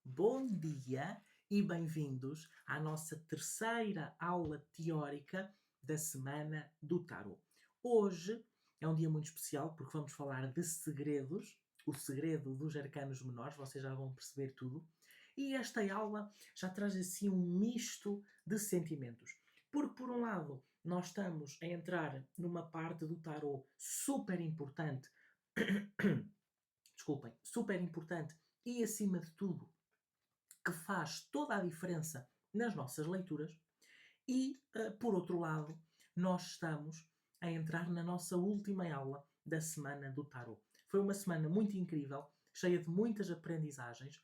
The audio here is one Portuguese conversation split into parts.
Bom dia e bem-vindos à nossa terceira aula teórica da semana do Tarot. Hoje é um dia muito especial porque vamos falar de segredos, o segredo dos arcanos menores, vocês já vão perceber tudo. E esta aula já traz assim um misto de sentimentos. Porque, por um lado, nós estamos a entrar numa parte do tarot super importante, desculpem, super importante e, acima de tudo, que faz toda a diferença nas nossas leituras, e, por outro lado, nós estamos a entrar na nossa última aula da semana do Tarot. Foi uma semana muito incrível, cheia de muitas aprendizagens.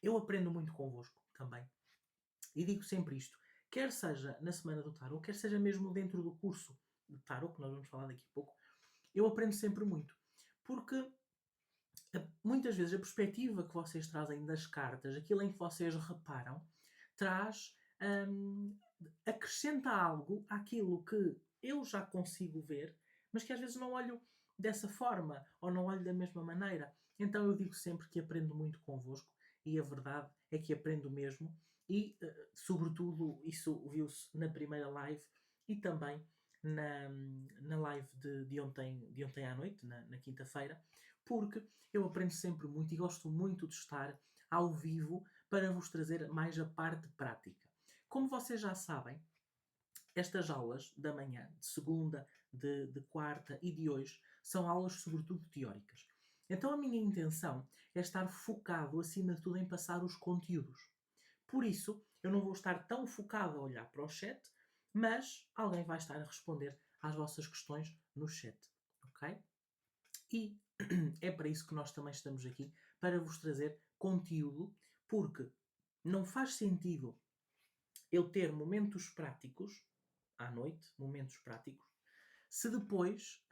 Eu aprendo muito convosco também. E digo sempre isto, quer seja na semana do Tarot, quer seja mesmo dentro do curso de Tarot, que nós vamos falar daqui a pouco, eu aprendo sempre muito. Porque muitas vezes a perspectiva que vocês trazem das cartas, aquilo em que vocês reparam, traz, acrescenta algo àquilo que eu já consigo ver, mas que às vezes não olho dessa forma ou não olho da mesma maneira. Então eu digo sempre que aprendo muito convosco e a verdade é que aprendo mesmo e, sobretudo, isso viu-se na primeira live e também na live de ontem à noite, na quinta-feira, porque eu aprendo sempre muito e gosto muito de estar ao vivo para vos trazer mais a parte prática. Como vocês já sabem, estas aulas da manhã, de segunda, de quarta e de hoje, são aulas sobretudo teóricas. Então a minha intenção é estar focado, acima de tudo, em passar os conteúdos. Por isso, eu não vou estar tão focado a olhar para o chat, mas alguém vai estar a responder às vossas questões no chat, ok? E é para isso que nós também estamos aqui, para vos trazer conteúdo, porque não faz sentido eu ter momentos práticos à noite, momentos práticos, se depois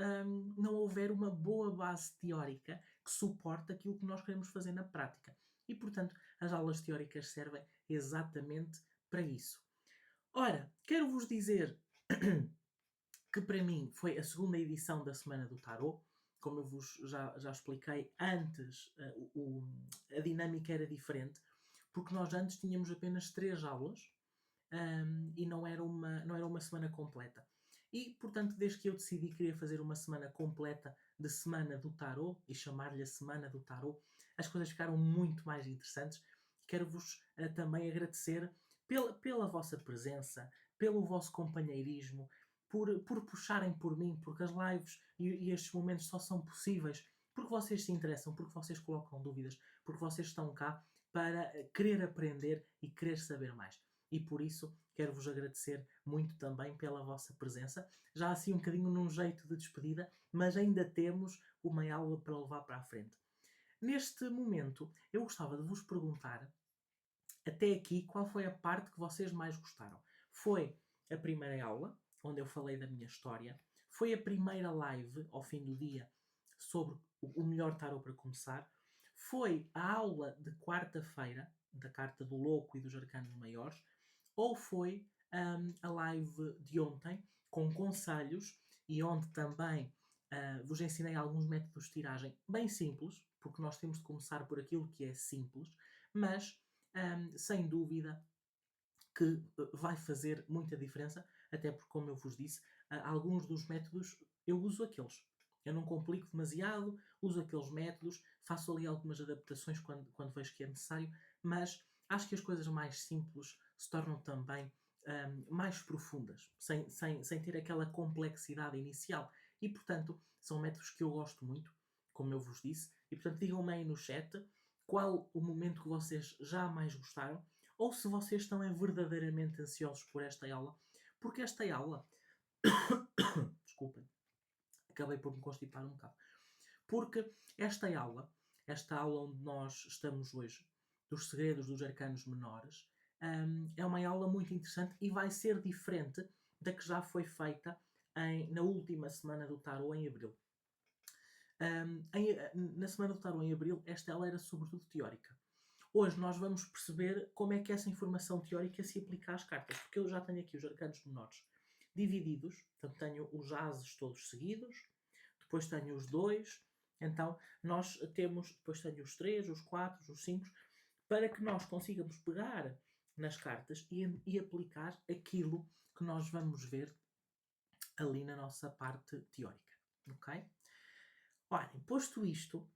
não houver uma boa base teórica que suporte aquilo que nós queremos fazer na prática. E, portanto, as aulas teóricas servem exatamente para isso. Ora, quero vos dizer que para mim foi a segunda edição da Semana do Tarot. Como eu vos já expliquei antes, a dinâmica era diferente, porque nós antes tínhamos apenas 3 aulas e não era uma semana completa. E, portanto, desde que eu decidi que queria fazer uma semana completa de Semana do Tarot e chamar-lhe a Semana do Tarot, as coisas ficaram muito mais interessantes. Quero-vos também agradecer pela vossa presença, pelo vosso companheirismo, por puxarem por mim, porque as lives e estes momentos só são possíveis porque vocês se interessam, porque vocês colocam dúvidas, porque vocês estão cá para querer aprender e querer saber mais. E por isso quero-vos agradecer muito também pela vossa presença. Já assim um bocadinho num jeito de despedida, mas ainda temos uma aula para levar para a frente. Neste momento, eu gostava de vos perguntar, até aqui, qual foi a parte que vocês mais gostaram? Foi a primeira aula, onde eu falei da minha história. Foi a primeira live, ao fim do dia, sobre o melhor tarot para começar. Foi a aula de quarta-feira, da Carta do Louco e dos Arcanos Maiores. Ou foi a live de ontem, com conselhos, e onde também vos ensinei alguns métodos de tiragem bem simples, porque nós temos de começar por aquilo que é simples, mas sem dúvida que vai fazer muita diferença, até porque, como eu vos disse, alguns dos métodos eu uso aqueles. Eu não complico demasiado, uso aqueles métodos, faço ali algumas adaptações quando vejo que é necessário, mas acho que as coisas mais simples se tornam também mais profundas, sem ter aquela complexidade inicial. E, portanto, são métodos que eu gosto muito, como eu vos disse. E, portanto, digam-me aí no chat qual o momento que vocês já mais gostaram, ou se vocês estão verdadeiramente ansiosos por esta aula, porque esta aula, desculpem, acabei por me constipar um bocado, porque esta aula onde nós estamos hoje, dos segredos dos arcanos menores, é uma aula muito interessante e vai ser diferente da que já foi feita na última semana do Tarot, em abril. Na semana do Tarot, em abril, esta aula era sobretudo teórica. Hoje nós vamos perceber como é que essa informação teórica se aplica às cartas, porque eu já tenho aqui os arcanos menores divididos, portanto tenho os ases todos seguidos, depois tenho os 2, então nós temos, depois tenho os 3, os 4, os 5, para que nós consigamos pegar nas cartas e aplicar aquilo que nós vamos ver ali na nossa parte teórica. Ok? Ora, posto isto,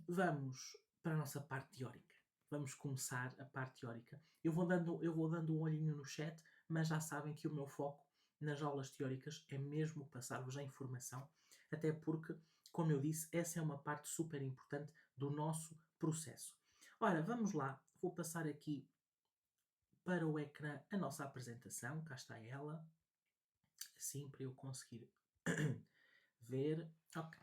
vamos para a nossa parte teórica. Vamos começar a parte teórica. Eu vou dando um olhinho no chat, mas já sabem que o meu foco nas aulas teóricas é mesmo passar-vos a informação, até porque, como eu disse, essa é uma parte super importante do nosso processo. Ora, vamos lá. Vou passar aqui para o ecrã a nossa apresentação. Cá está ela. Assim, para eu conseguir ver. Ok.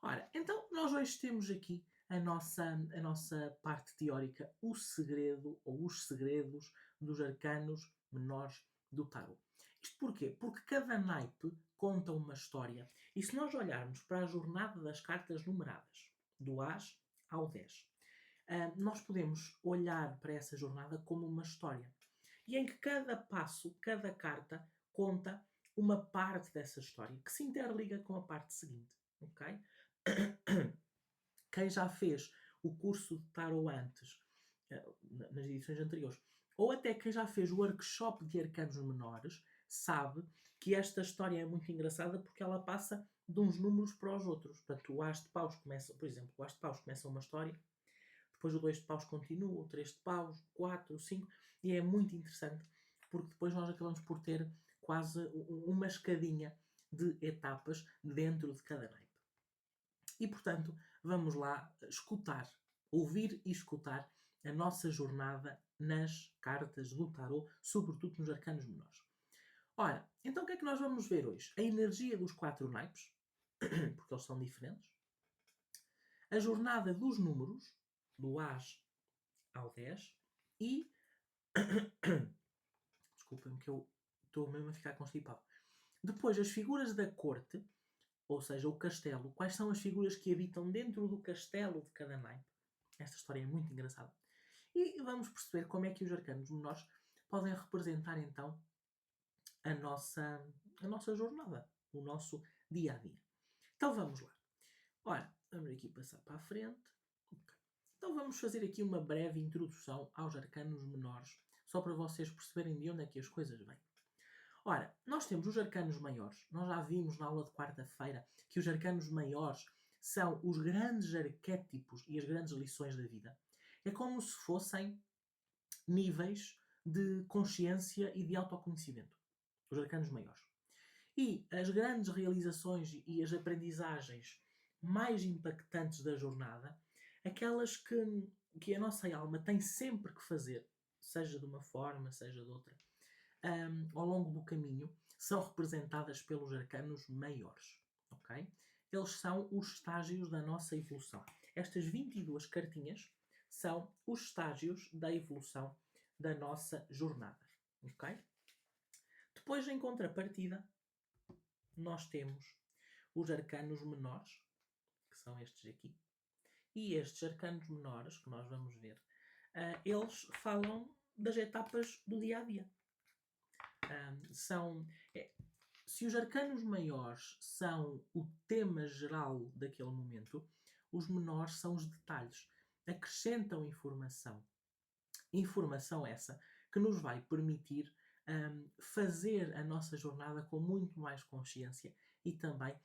Ora, então nós hoje temos aqui a nossa parte teórica, o segredo ou os segredos dos arcanos menores do tarot. Isto porquê? Porque cada naipe conta uma história. E se nós olharmos para a jornada das cartas numeradas, do As ao 10, nós podemos olhar para essa jornada como uma história. E em que cada passo, cada carta, conta uma parte dessa história, que se interliga com a parte seguinte. Ok? Quem já fez o curso de Tarot antes, nas edições anteriores, ou até quem já fez o workshop de arcanos menores, sabe que esta história é muito engraçada porque ela passa de uns números para os outros. Portanto, o As de Paus começa, por exemplo, o As de Paus começa uma história, depois o 2 de Paus continua, o 3 de Paus, o 4, o 5, e é muito interessante porque depois nós acabamos por ter quase uma escadinha de etapas dentro de cada naipe. E, portanto, vamos lá escutar, ouvir e escutar a nossa jornada nas cartas do tarot, sobretudo nos arcanos menores. Ora, então o que é que nós vamos ver hoje? A energia dos 4 naipes, porque eles são diferentes. A jornada dos números, do As ao 10. E... Desculpem-me que eu estou mesmo a ficar constipado. Depois, as figuras da corte, ou seja, o castelo. Quais são as figuras que habitam dentro do castelo de cada naipe? Esta história é muito engraçada. E vamos perceber como é que os arcanos menores podem representar então a nossa jornada, o nosso dia a dia. Então vamos lá. Ora, vamos aqui passar para a frente. Okay. Então vamos fazer aqui uma breve introdução aos arcanos menores, só para vocês perceberem de onde é que as coisas vêm. Ora, nós temos os arcanos maiores. Nós já vimos na aula de quarta-feira que os arcanos maiores são os grandes arquétipos e as grandes lições da vida. É como se fossem níveis de consciência e de autoconhecimento. Os arcanos maiores. E as grandes realizações e as aprendizagens mais impactantes da jornada, aquelas que a nossa alma tem sempre que fazer, seja de uma forma, seja de outra, ao longo do caminho, são representadas pelos arcanos maiores. Okay? Eles são os estágios da nossa evolução. Estas 22 cartinhas são os estágios da evolução da nossa jornada. Okay? Depois, em contrapartida, nós temos os arcanos menores, que são estes aqui. E estes arcanos menores, que nós vamos ver, eles falam das etapas do dia a dia. Se os arcanos maiores são o tema geral daquele momento, os menores são os detalhes. Acrescentam informação. Informação essa que nos vai permitir fazer a nossa jornada com muito mais consciência e também,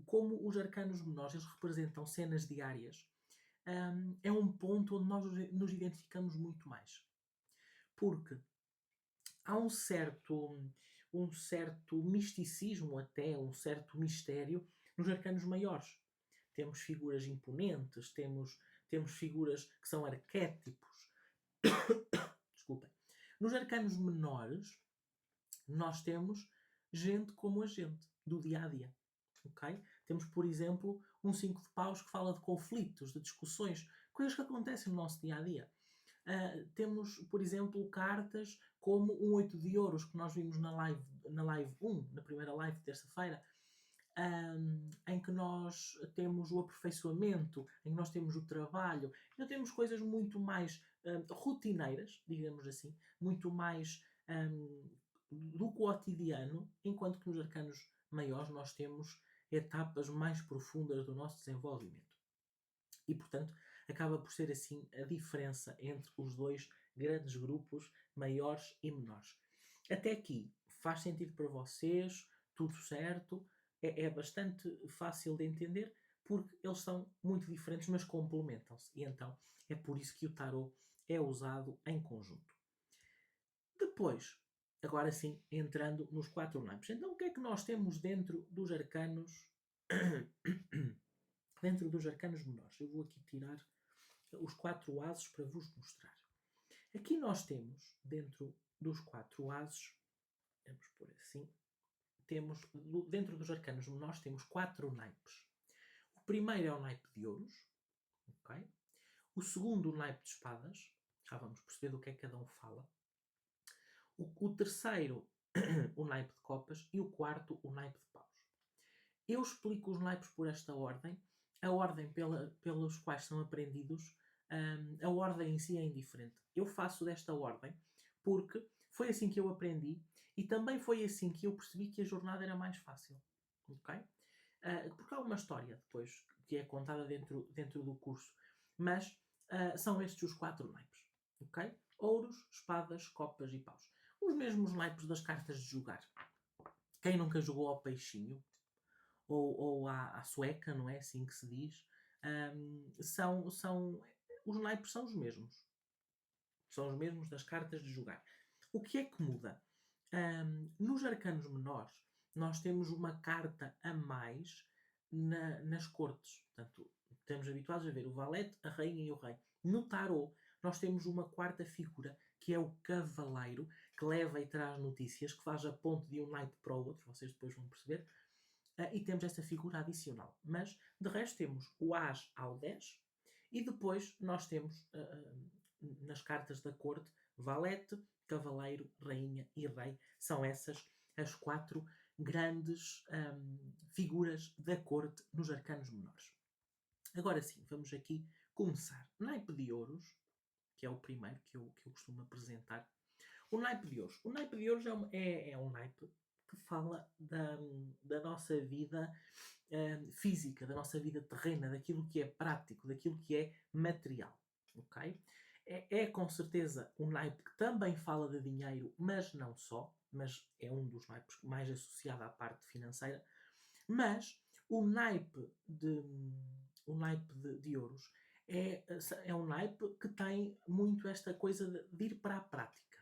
como os arcanos menores eles representam cenas diárias, é um ponto onde nós nos identificamos muito mais. Porque há um certo misticismo até, um certo mistério nos arcanos maiores. Temos figuras imponentes, temos figuras que são arquétipos. Desculpem. Nos arcanos menores, nós temos gente como a gente, do dia a dia. Okay? Temos, por exemplo, um 5 de paus que fala de conflitos, de discussões, coisas que acontecem no nosso dia a dia. Temos, por exemplo, cartas como um 8 de ouros que nós vimos na live 1, na primeira live de terça-feira, em que nós temos o aperfeiçoamento, em que nós temos o trabalho, então temos coisas muito mais rotineiras, digamos assim, muito mais do cotidiano, enquanto que nos arcanos maiores nós temos etapas mais profundas do nosso desenvolvimento. E, portanto, acaba por ser assim a diferença entre os dois grandes grupos, maiores e menores. Até aqui faz sentido para vocês, tudo certo, é bastante fácil de entender porque eles são muito diferentes, mas complementam-se. E então é por isso que o tarot é usado em conjunto. Depois, agora sim, entrando nos 4 naipes. Então o que é que nós temos dentro dos arcanos dentro dos arcanos menores? Eu vou aqui tirar os 4 ases para vos mostrar. Aqui nós temos, dentro dos 4 ases, vamos pôr assim, temos, dentro dos arcanos menores temos 4 naipes. O primeiro é o naipe de ouros, ok? O segundo, o naipe de espadas, já vamos perceber do que é que cada um fala. O terceiro, o naipe de copas, e o quarto, o naipe de paus. Eu explico os naipes por esta ordem, a ordem pelos quais são aprendidos, a ordem em si é indiferente. Eu faço desta ordem porque foi assim que eu aprendi e também foi assim que eu percebi que a jornada era mais fácil. Okay? Porque há uma história depois que é contada dentro do curso, mas são estes os 4 naipes. Okay? Ouros, espadas, copas e paus. Os mesmos naipes das cartas de jogar. Quem nunca jogou ao peixinho? Ou à sueca, não é assim que se diz? Os naipes são os mesmos. São os mesmos das cartas de jogar. O que é que muda? Nos arcanos menores, nós temos uma carta a mais nas cortes. Portanto, estamos habituados a ver o valete, a rainha e o rei. No tarot, nós temos uma quarta figura, que é o cavaleiro, que leva e traz notícias, que faz a ponte de um naipe para o outro, vocês depois vão perceber. E temos esta figura adicional. Mas, de resto, temos o As ao 10 e depois nós temos, nas cartas da corte, valete, cavaleiro, rainha e rei. São essas as 4 grandes figuras da corte nos arcanos menores. Agora sim, vamos aqui começar. Naipe de ouros, que é o primeiro que eu costumo apresentar. O naipe de ouros. O naipe de ouros é um naipe que fala da nossa vida física, da nossa vida terrena, daquilo que é prático, daquilo que é material. Okay? É com certeza um naipe que também fala de dinheiro, mas não só, mas é um dos naipes mais associado à parte financeira. Mas o naipe de ouros é um naipe que tem muito esta coisa de ir para a prática.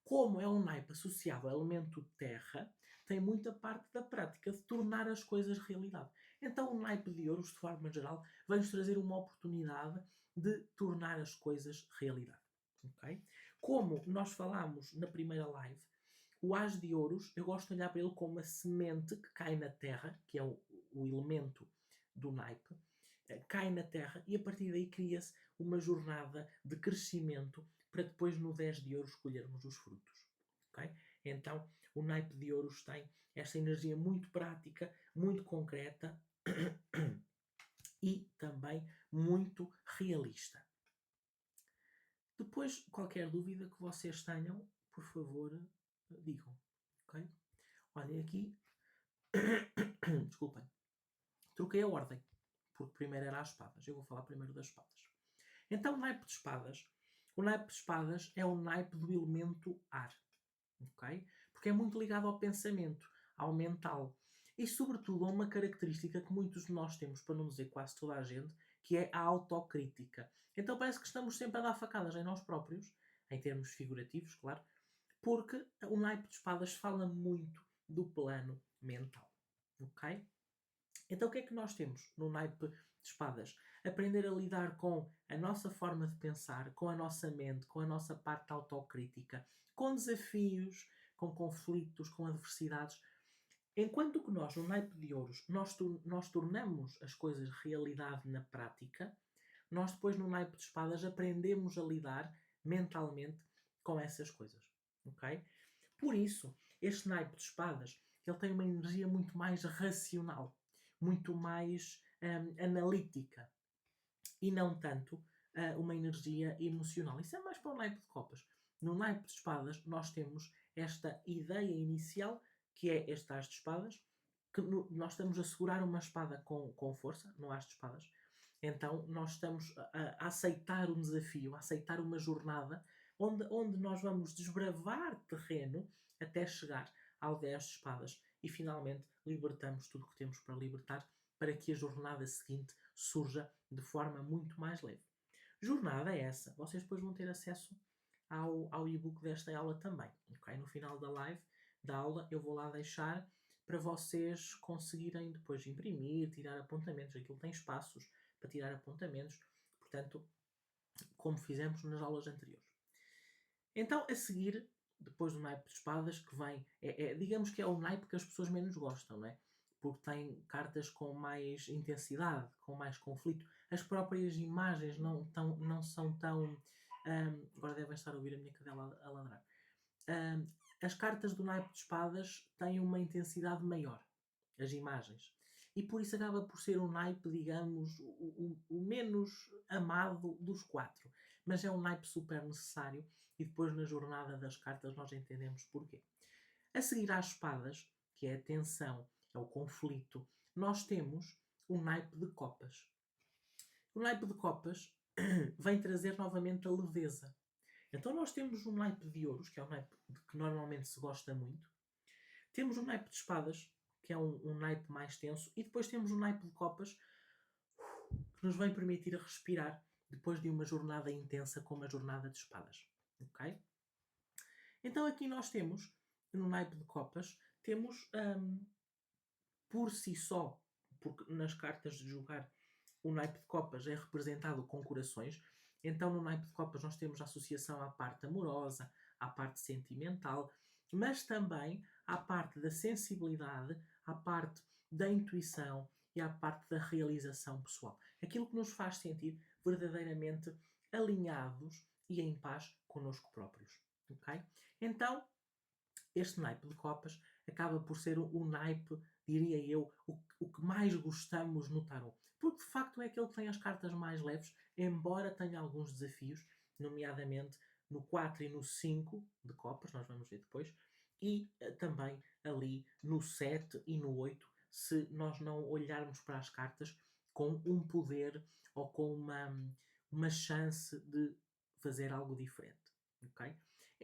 Como é um naipe associado ao elemento terra, tem muita parte da prática de tornar as coisas realidade. Então o naipe de ouros, de forma geral, vai-nos trazer uma oportunidade de tornar as coisas realidade. Okay? Como nós falámos na primeira live, o as de ouros, eu gosto de olhar para ele como uma semente que cai na terra, que é o elemento do naipe, cai na terra e a partir daí cria-se uma jornada de crescimento para depois no 10 de ouros colhermos os frutos. Okay? Então o naipe de ouros tem esta energia muito prática, muito concreta e também muito realista. Depois, qualquer dúvida que vocês tenham, por favor, digam. Okay? Olhem aqui. Desculpem. Troquei a ordem. Porque primeiro era as espadas. Eu vou falar primeiro das espadas. Então, o naipe de espadas. O naipe de espadas é o naipe do elemento ar. Okay? Porque é muito ligado ao pensamento, ao mental. E, sobretudo, a uma característica que muitos de nós temos, para não dizer quase toda a gente, que é a autocrítica. Então parece que estamos sempre a dar facadas em nós próprios, em termos figurativos, claro, porque o naipe de espadas fala muito do plano mental. Ok? Então o que é que nós temos no naipe de espadas? Aprender a lidar com a nossa forma de pensar, com a nossa mente, com a nossa parte autocrítica, com desafios, com conflitos, com adversidades. Enquanto que nós, no naipe de ouros, nós tornamos as coisas realidade na prática, nós depois no naipe de espadas aprendemos a lidar mentalmente com essas coisas. Okay? Por isso, este naipe de espadas ele tem uma energia muito mais racional, muito mais analítica e não tanto uma energia emocional. Isso é mais para o naipe de copas. No naipe de espadas nós temos esta ideia inicial que é este as de espadas, que nós estamos a segurar uma espada com força, no as de espadas, Então nós estamos a aceitar um desafio, a aceitar uma jornada onde nós vamos desbravar terreno até chegar ao 10 de espadas e finalmente libertamos tudo o que temos para libertar para que a jornada seguinte surja de forma muito mais leve. Jornada é essa. Vocês depois vão ter acesso ao e-book desta aula também. Okay? No final da live, da aula, eu vou lá deixar para vocês conseguirem depois imprimir, tirar apontamentos. Aquilo tem espaços para tirar apontamentos. Portanto, como fizemos nas aulas anteriores. Então, a seguir, depois do naipe de espadas, que vem, digamos que é o naipe que as pessoas menos gostam, não é? Porque tem cartas com mais intensidade, com mais conflito. As próprias imagens não são tão. Agora devem estar a ouvir a minha cadela a ladrar. As cartas do naipe de espadas têm uma intensidade maior, as imagens. E por isso acaba por ser um naipe, digamos, o menos amado dos 4. Mas é um naipe super necessário e depois na jornada das cartas nós entendemos porquê. A seguir às espadas, que é a tensão, é o conflito, nós temos o naipe de copas. O naipe de copas vem trazer novamente a leveza. Então nós temos um naipe de ouros, que é um naipe que normalmente se gosta muito. Temos um naipe de espadas, que é um naipe mais tenso. E depois temos um naipe de copas, que nos vem permitir respirar depois de uma jornada intensa como a jornada de espadas. Ok? Então aqui nós temos, no naipe de copas, temos por si só, porque nas cartas de jogar o naipe de copas é representado com corações. Então no naipe de copas nós temos a associação à parte amorosa, à parte sentimental, mas também à parte da sensibilidade, à parte da intuição e à parte da realização pessoal. Aquilo que nos faz sentir verdadeiramente alinhados e em paz connosco próprios. Okay? Então, este naipe de copas acaba por ser o naipe, diria eu, o que mais gostamos no tarot. Porque de facto é aquele que tem as cartas mais leves, embora tenha alguns desafios, nomeadamente no 4 e no 5 de copas, nós vamos ver depois, e também ali no 7 e no 8, se nós não olharmos para as cartas com um poder ou com uma chance de fazer algo diferente. Okay?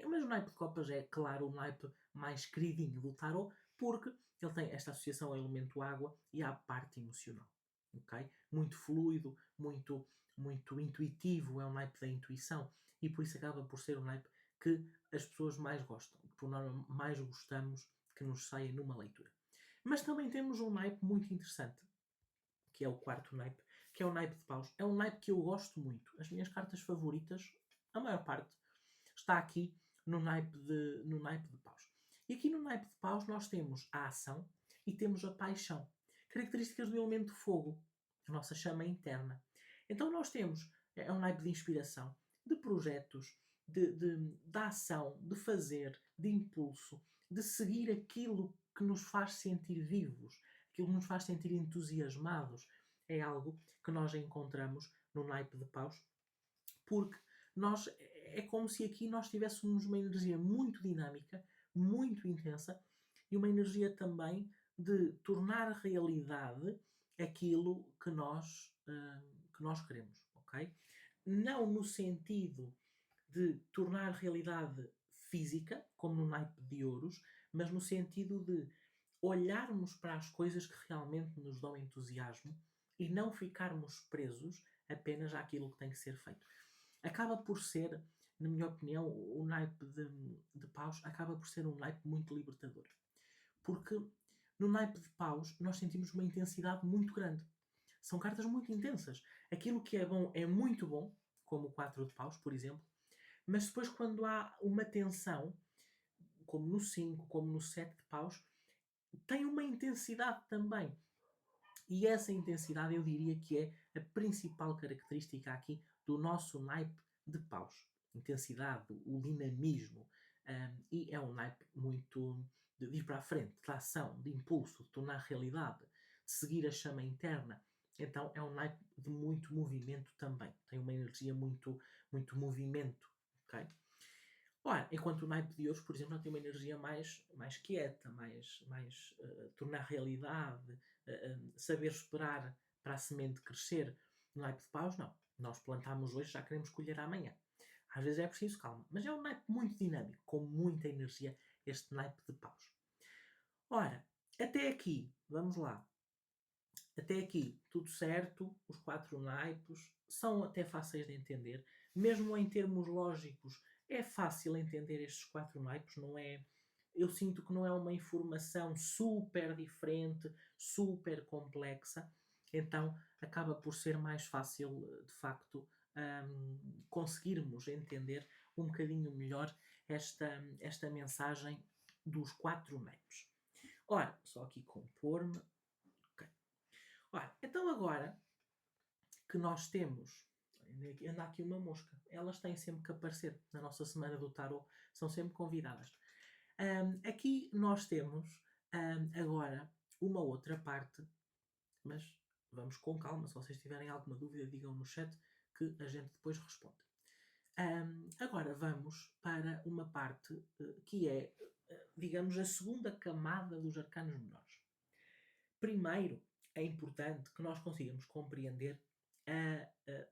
Mas o naipe de copas é, claro, o naipe mais queridinho do tarot, porque ele tem esta associação ao elemento água e à parte emocional. Okay? Muito fluido, muito intuitivo, é um naipe da intuição e por isso acaba por ser um naipe que as pessoas mais gostam, por norma mais gostamos que nos saia numa leitura. Mas também temos um naipe muito interessante, que é o quarto naipe, que é o naipe de paus. É um naipe que eu gosto muito. As minhas cartas favoritas, a maior parte, está aqui no naipe de paus. E aqui no naipe de paus nós temos a ação e temos a paixão. Características do elemento fogo, a nossa chama interna. Então nós temos, é um naipe de inspiração, de projetos, de ação, de fazer, de impulso, de seguir aquilo que nos faz sentir vivos, aquilo que nos faz sentir entusiasmados. É algo que nós encontramos no naipe de paus, porque nós, é como se aqui nós tivéssemos uma energia muito dinâmica, muito intensa e uma energia também de tornar realidade aquilo que nós queremos, ok? Não no sentido de tornar realidade física, como no naipe de ouros, mas no sentido de olharmos para as coisas que realmente nos dão entusiasmo e não ficarmos presos apenas àquilo que tem que ser feito. Acaba por ser, na minha opinião, o naipe de paus acaba por ser um naipe muito libertador. Porque no naipe de paus nós sentimos uma intensidade muito grande. São cartas muito intensas. Aquilo que é bom é muito bom, como o 4 de paus, por exemplo, mas depois quando há uma tensão, como no 5, como no 7 de paus, tem uma intensidade também. E essa intensidade eu diria que é a principal característica aqui do nosso naipe de paus. Intensidade, o dinamismo. E é um naipe muito de ir para a frente, de ação, de impulso, de tornar realidade, de seguir a chama interna. Então é um naipe de muito movimento também. Tem uma energia muito movimento. Okay? Ora, enquanto o naipe de ouros, por exemplo, tem uma energia mais quieta, mais tornar realidade, saber esperar para a semente crescer. No naipe de paus, não. Nós plantamos hoje, já queremos colher amanhã. Às vezes é preciso calma. Mas é um naipe muito dinâmico, com muita energia, este naipe de paus. Ora, até aqui, vamos lá. Até aqui, tudo certo, os 4 naipes são até fáceis de entender. Mesmo em termos lógicos, é fácil entender estes 4 naipes, não é? Eu sinto que não é uma informação super diferente, super complexa, então acaba por ser mais fácil, de facto, conseguirmos entender um bocadinho melhor esta mensagem dos 4 naipes. Ora, só aqui compor-me. Ora, então agora que nós temos, anda aqui uma mosca, elas têm sempre que aparecer na nossa semana do tarot, são sempre convidadas. Aqui nós temos agora uma outra parte, mas vamos com calma, se vocês tiverem alguma dúvida digam no chat que a gente depois responde. Agora vamos para uma parte que é, digamos, a segunda camada dos arcanos menores. Primeiro, é importante que nós consigamos compreender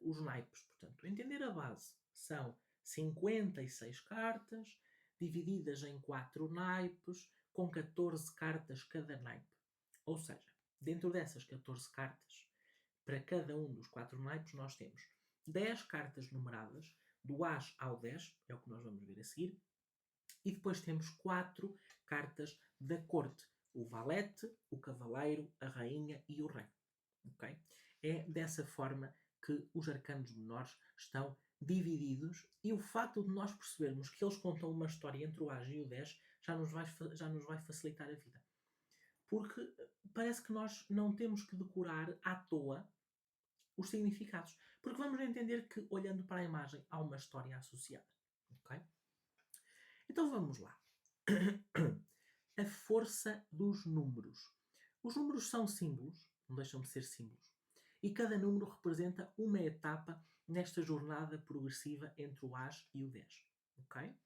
os naipes. Portanto, entender a base. São 56 cartas, divididas em 4 naipes, com 14 cartas cada naipe. Ou seja, dentro dessas 14 cartas, para cada um dos 4 naipes, nós temos 10 cartas numeradas, do As ao 10, é o que nós vamos ver a seguir, e depois temos 4 cartas da corte, o valete, o cavaleiro, a rainha e o rei. Okay? É dessa forma que os arcanos menores estão divididos, e o facto de nós percebermos que eles contam uma história entre o As e o 10 já nos vai facilitar a vida. Porque parece que nós não temos que decorar à toa os significados. Porque vamos entender que, olhando para a imagem, há uma história associada. Okay? Então vamos lá. A força dos números. Os números são símbolos, não deixam de ser símbolos, e cada número representa uma etapa nesta jornada progressiva entre o As e o 10. Okay?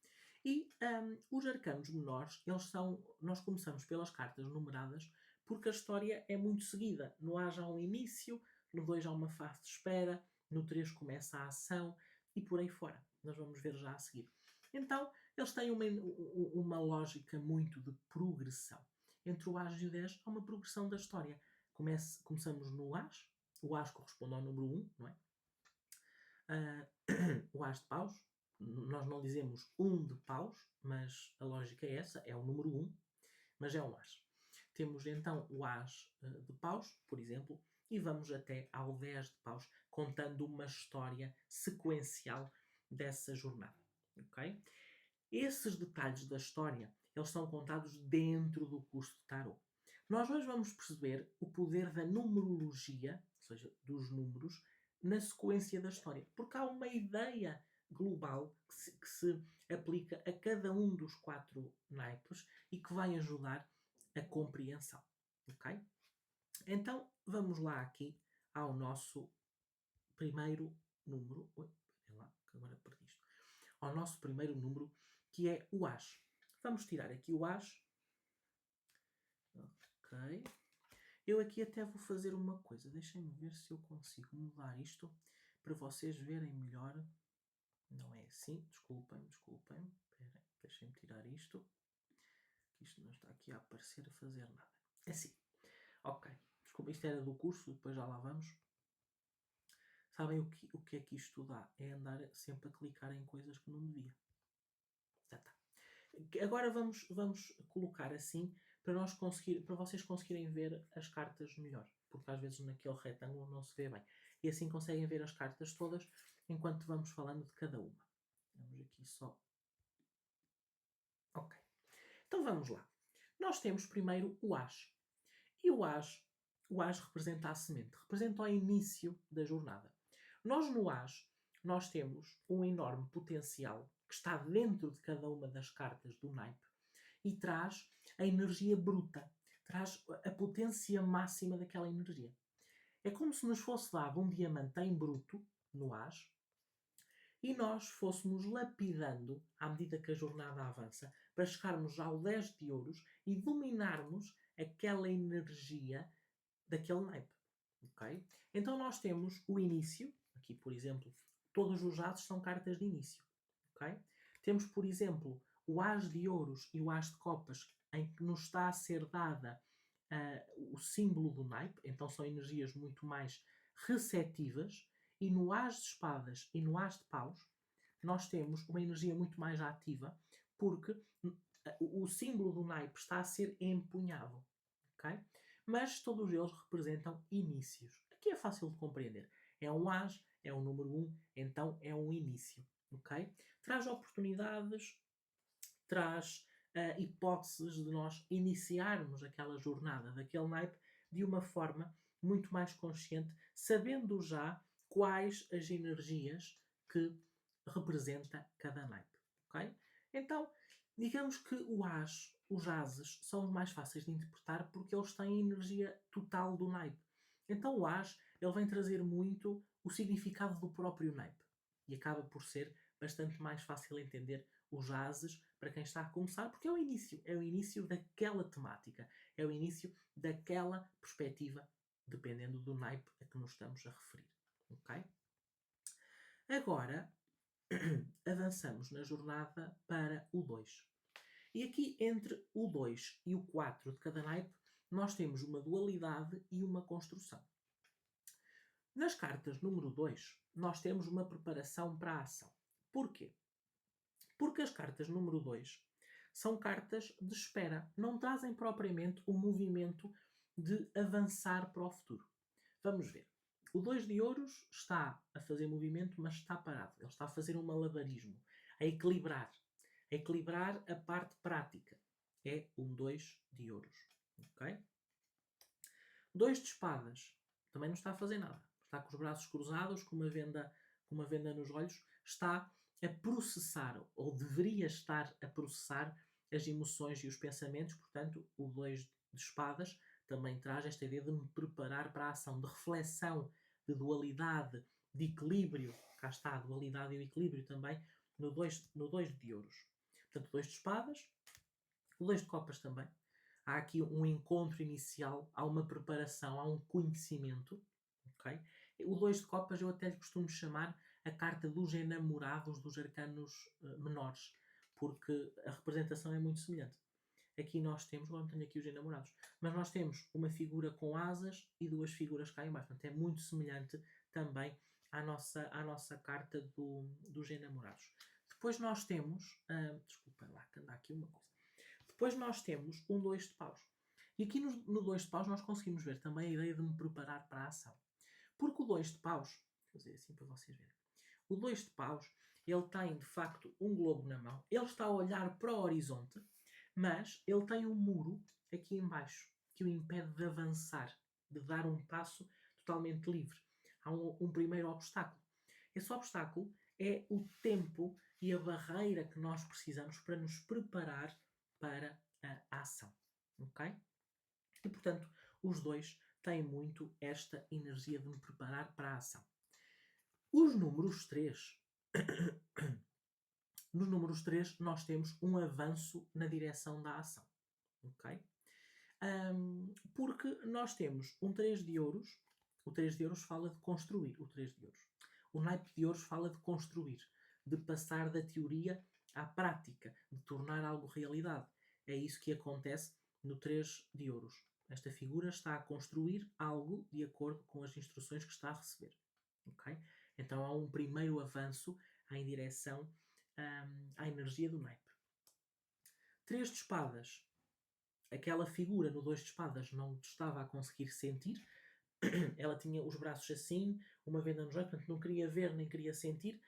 E os arcanos menores, nós começamos pelas cartas numeradas porque a história é muito seguida. No As há um início, no 2 há uma fase de espera, no 3 começa a ação e por aí fora. Nós vamos ver já a seguir. Então, eles têm uma lógica muito de progressão. Entre o As e o 10 há uma progressão da história. Começamos no As, o As corresponde ao número 1, não é? O As de paus, nós não dizemos 1 de paus, mas a lógica é essa, é o número 1, mas é um As. Temos então o As de paus, por exemplo, e vamos até ao 10 de paus, contando uma história sequencial dessa jornada. Okay? Esses detalhes da história, eles são contados dentro do curso de Tarot. Nós hoje vamos perceber o poder da numerologia, ou seja, dos números, na sequência da história. Porque há uma ideia global que se aplica a cada um dos 4 naipes e que vai ajudar a compreensão. Ok? Então, vamos lá aqui ao nosso primeiro número. Oi, lá, que agora perdi isto. Ao nosso primeiro número, que é o As. Vamos tirar aqui o As. Ok. Eu aqui até vou fazer uma coisa. Deixem-me ver se eu consigo mudar isto para vocês verem melhor. Não é assim. Desculpem. Esperem, deixem-me tirar isto. Isto não está aqui a aparecer a fazer nada. É assim. Ok. Desculpa, isto era do curso, depois já lá vamos. Sabem o que é que isto dá? É andar sempre a clicar em coisas que não devia. Já está. Agora vamos colocar assim para vocês conseguirem ver as cartas melhor, porque às vezes naquele retângulo não se vê bem. E assim conseguem ver as cartas todas enquanto vamos falando de cada uma. Vamos aqui só. Ok. Então vamos lá. Nós temos primeiro o As. E o As representa a semente, representa o início da jornada. Nós no As, nós temos um enorme potencial que está dentro de cada uma das cartas do naipe e traz a energia bruta, traz a potência máxima daquela energia. É como se nos fosse dado um diamante em bruto, no As, e nós fôssemos lapidando à medida que a jornada avança para chegarmos ao 10 de ouros e dominarmos aquela energia daquele naipe. ok? Então nós temos o início, aqui por exemplo, todos os ases são cartas de início, ok? Temos, por exemplo, o as de ouros e o as de copas, em que nos está a ser dada o símbolo do naipe, então são energias muito mais receptivas, e no as de espadas e no as de paus, nós temos uma energia muito mais ativa, porque o símbolo do naipe está a ser empunhado, ok? Mas todos eles representam inícios. Aqui é fácil de compreender. É um as, é um número 1, então é um início, ok? Traz oportunidades, traz hipóteses de nós iniciarmos aquela jornada daquele naipe de uma forma muito mais consciente, sabendo já quais as energias que representa cada naipe, ok? Então, digamos que os ases são os mais fáceis de interpretar porque eles têm a energia total do naipe. Então o as, ele vem trazer muito o significado do próprio naipe e acaba por ser bastante mais fácil entender os ases para quem está a começar, porque é o início daquela temática, é o início daquela perspectiva, dependendo do naipe a que nos estamos a referir, ok? Agora, avançamos na jornada para o 2. E aqui, entre o 2 e o 4 de cada naipe, nós temos uma dualidade e uma construção. Nas cartas número 2, nós temos uma preparação para a ação. Porquê? Porque as cartas número 2 são cartas de espera, não trazem propriamente o movimento de avançar para o futuro. Vamos ver. O 2 de ouros está a fazer movimento, mas está parado. Ele está a fazer um malabarismo, a equilibrar a parte prática. É um 2 de ouros. Ok? 2 de espadas também não está a fazer nada. Está com os braços cruzados, com uma venda nos olhos. Está a processar, ou deveria estar a processar, as emoções e os pensamentos. Portanto, o 2 de espadas também traz esta ideia de me preparar para a ação, de reflexão, de dualidade, de equilíbrio. Cá está a dualidade e o equilíbrio também no 2 de ouros. Portanto, 2 de espadas, o 2 de copas também. Há aqui um encontro inicial, há uma preparação, há um conhecimento. Okay? O 2 de copas eu até lhe costumo chamar a carta dos enamorados dos arcanos menores, porque a representação é muito semelhante. Aqui nós temos, agora não tenho aqui os enamorados, mas nós temos uma figura com asas e duas figuras cá em baixo. Portanto, é muito semelhante também à nossa carta dos enamorados. Depois nós temos, desculpa lá, que anda aqui uma coisa. Depois nós temos um 2 de paus. E aqui no 2 de paus nós conseguimos ver também a ideia de me preparar para a ação. Porque o 2 de paus, vou fazer assim para vocês verem, o 2 de paus, ele tem de facto um globo na mão, ele está a olhar para o horizonte, mas ele tem um muro aqui embaixo que o impede de avançar, de dar um passo totalmente livre. Há um primeiro obstáculo. Esse obstáculo é o tempo e a barreira que nós precisamos para nos preparar para a ação. Ok? E portanto, os dois têm muito esta energia de me preparar para a ação. Os números 3. Nos números 3 nós temos um avanço na direção da ação. Ok? Porque nós temos um 3 de ouros. O 3 de ouros fala de construir. O 3 de ouros. O naipe de ouros fala de construir. De passar da teoria à prática. De tornar algo realidade. É isso que acontece no 3 de ouros. Esta figura está a construir algo de acordo com as instruções que está a receber. Okay? Então há um primeiro avanço em direção à energia do naipe. 3 de espadas. Aquela figura no 2 de espadas não estava a conseguir sentir. Ela tinha os braços assim, uma venda nos olhos, portanto não queria ver nem queria sentir.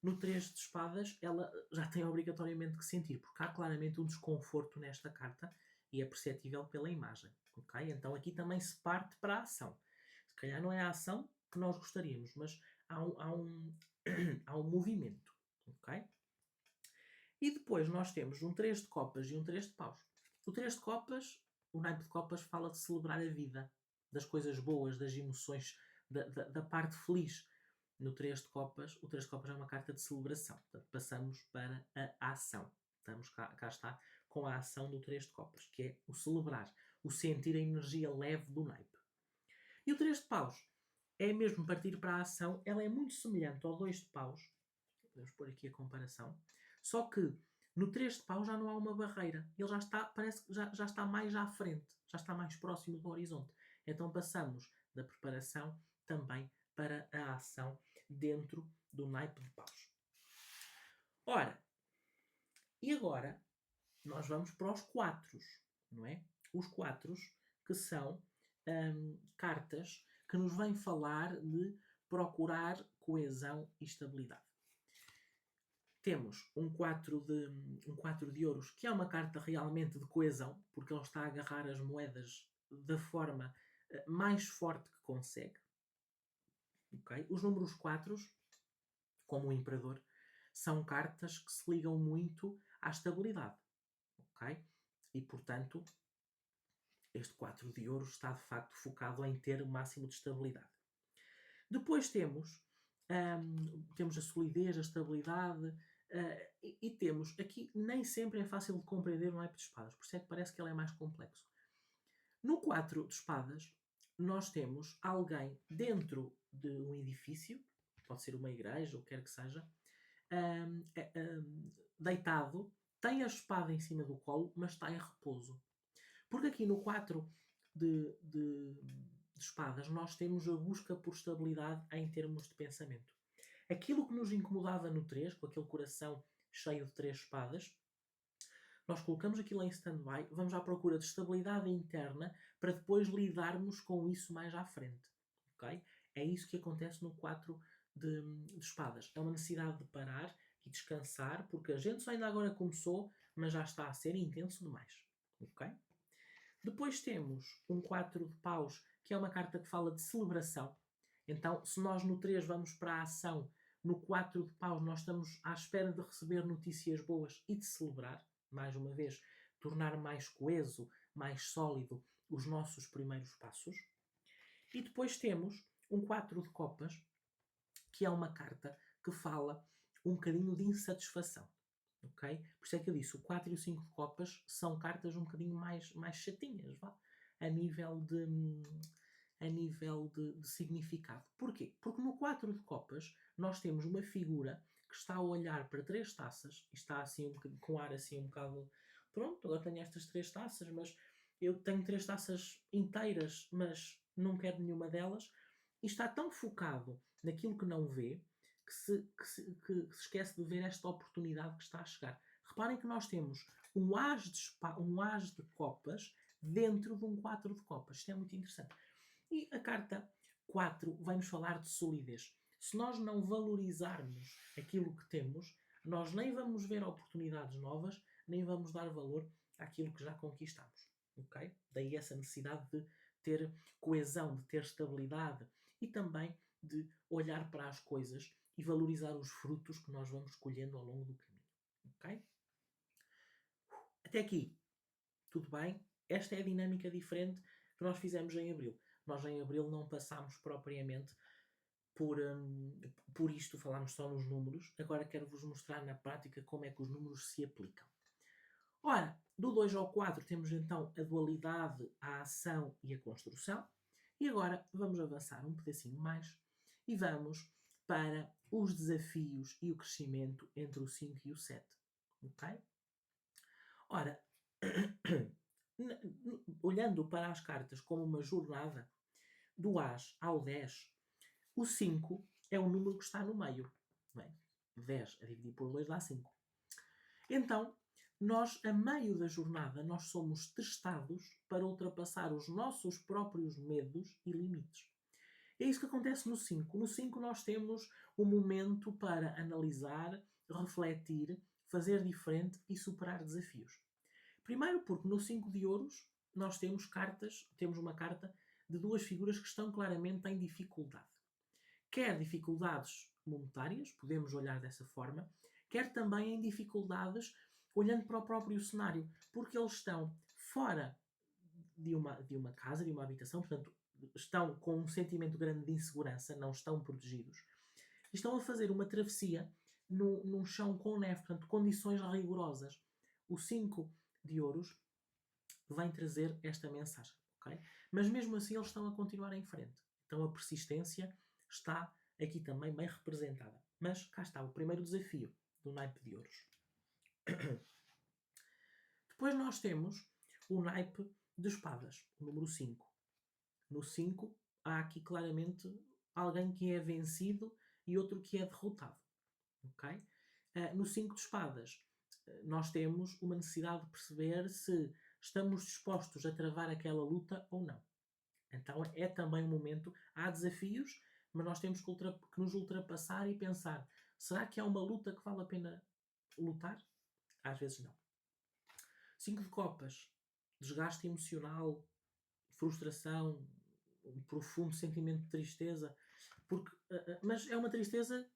No 3 de espadas ela já tem obrigatoriamente que sentir, porque há claramente um desconforto nesta carta e é perceptível pela imagem. Okay? Então aqui também se parte para a ação. Se calhar não é a ação que nós gostaríamos, mas há um movimento. Okay? E depois nós temos um 3 de copas e um 3 de paus. O 3 de copas, o naipe de copas fala de celebrar a vida, das coisas boas, das emoções, da parte feliz. No 3 de copas, o 3 de copas é uma carta de celebração. Portanto, passamos para a ação. Estamos cá está com a ação do 3 de copas, que é o celebrar, o sentir a energia leve do naipe. E o 3 de paus é mesmo partir para a ação, ela é muito semelhante ao 2 de paus, podemos pôr aqui a comparação, só que no 3 de paus já não há uma barreira, ele já está, parece que já está mais à frente, já está mais próximo do horizonte. Então passamos da preparação também para a ação dentro do naipe de paus. Ora, e agora nós vamos para os quatros, não é? Os quatros que são cartas que nos vêm falar de procurar coesão e estabilidade. Temos um 4 de ouros, que é uma carta realmente de coesão, porque ele está a agarrar as moedas da forma mais forte que consegue. Okay? Os números 4, como o Imperador, são cartas que se ligam muito à estabilidade. Okay? E, portanto, este 4 de ouros está de facto focado em ter o máximo de estabilidade. Depois temos a solidez, a estabilidade, e temos aqui, nem sempre é fácil de compreender o naipe de espadas, por isso é que parece que ele é mais complexo. No 4 de espadas, nós temos alguém dentro de um edifício, pode ser uma igreja, ou quer que seja, deitado, tem a espada em cima do colo, mas está em repouso. Porque aqui no 4 de espadas nós temos a busca por estabilidade em termos de pensamento. Aquilo que nos incomodava no 3, com aquele coração cheio de 3 espadas, nós colocamos aquilo em stand-by, vamos à procura de estabilidade interna para depois lidarmos com isso mais à frente. Okay? É isso que acontece no 4 de espadas. É uma necessidade de parar e descansar, porque a gente só ainda agora começou, mas já está a ser intenso demais. Okay? Depois temos um 4 de paus, que é uma carta que fala de celebração. Então, se nós no 3 vamos para a ação, no 4 de paus nós estamos à espera de receber notícias boas e de celebrar, mais uma vez, tornar mais coeso, mais sólido os nossos primeiros passos. E depois temos um 4 de copas, que é uma carta que fala um bocadinho de insatisfação. Okay? Por isso é que eu disse, o 4 e o 5 de copas são cartas um bocadinho mais chatinhas, vá? A nível de significado. Porquê? Porque no 4 de copas nós temos uma figura que está a olhar para 3 taças e está assim um bocadinho, com ar assim um bocado, pronto, agora tenho estas 3 taças, mas eu tenho 3 taças inteiras, mas não quero nenhuma delas, e está tão focado naquilo que não vê que se esquece de ver esta oportunidade que está a chegar. Reparem que nós temos um as de copas dentro de um 4 de copas. Isto é muito interessante. E a carta 4 vai-nos falar de solidez. Se nós não valorizarmos aquilo que temos, nós nem vamos ver oportunidades novas, nem vamos dar valor àquilo que já conquistamos. Okay? Daí essa necessidade de ter coesão, de ter estabilidade e também de olhar para as coisas e valorizar os frutos que nós vamos colhendo ao longo do caminho. Ok? Até aqui, tudo bem? Esta é a dinâmica diferente que nós fizemos em abril. Nós em abril não passámos propriamente por isto, falámos só nos números. Agora quero-vos mostrar na prática como é que os números se aplicam. Ora, do 2 ao 4 temos então a dualidade, a ação e a construção. E agora vamos avançar um pedacinho mais e vamos para os desafios e o crescimento entre o 5 e o 7. Ok? Ora, olhando para as cartas como uma jornada, do As ao 10, o 5 é o número que está no meio. Não é? 10 a dividir por 2 dá 5. Então, nós, a meio da jornada, nós somos testados para ultrapassar os nossos próprios medos e limites. É isso que acontece no 5. No 5 nós temos um momento para analisar, refletir, fazer diferente e superar desafios. Primeiro porque no 5 de ouros nós temos uma carta de duas figuras que estão claramente em dificuldade. Quer dificuldades monetárias, podemos olhar dessa forma, quer também em dificuldades olhando para o próprio cenário, porque eles estão fora de uma casa, de uma habitação, portanto, estão com um sentimento grande de insegurança, não estão protegidos, e estão a fazer uma travessia num chão com neve, portanto, condições rigorosas. O 5 de ouros vem trazer esta mensagem. Okay? Mas mesmo assim eles estão a continuar em frente. Então a persistência está aqui também bem representada. Mas cá está o primeiro desafio do naipe de ouros. Depois nós temos o naipe de espadas, o número 5. No 5 há aqui claramente alguém que é vencido e outro que é derrotado. Okay? No 5 de espadas, nós temos uma necessidade de perceber se estamos dispostos a travar aquela luta ou não. Então é também um momento, há desafios, mas nós temos que nos ultrapassar e pensar, será que há uma luta que vale a pena lutar? Às vezes não. 5 de copas, desgaste emocional, frustração, um profundo sentimento de tristeza, mas é uma tristeza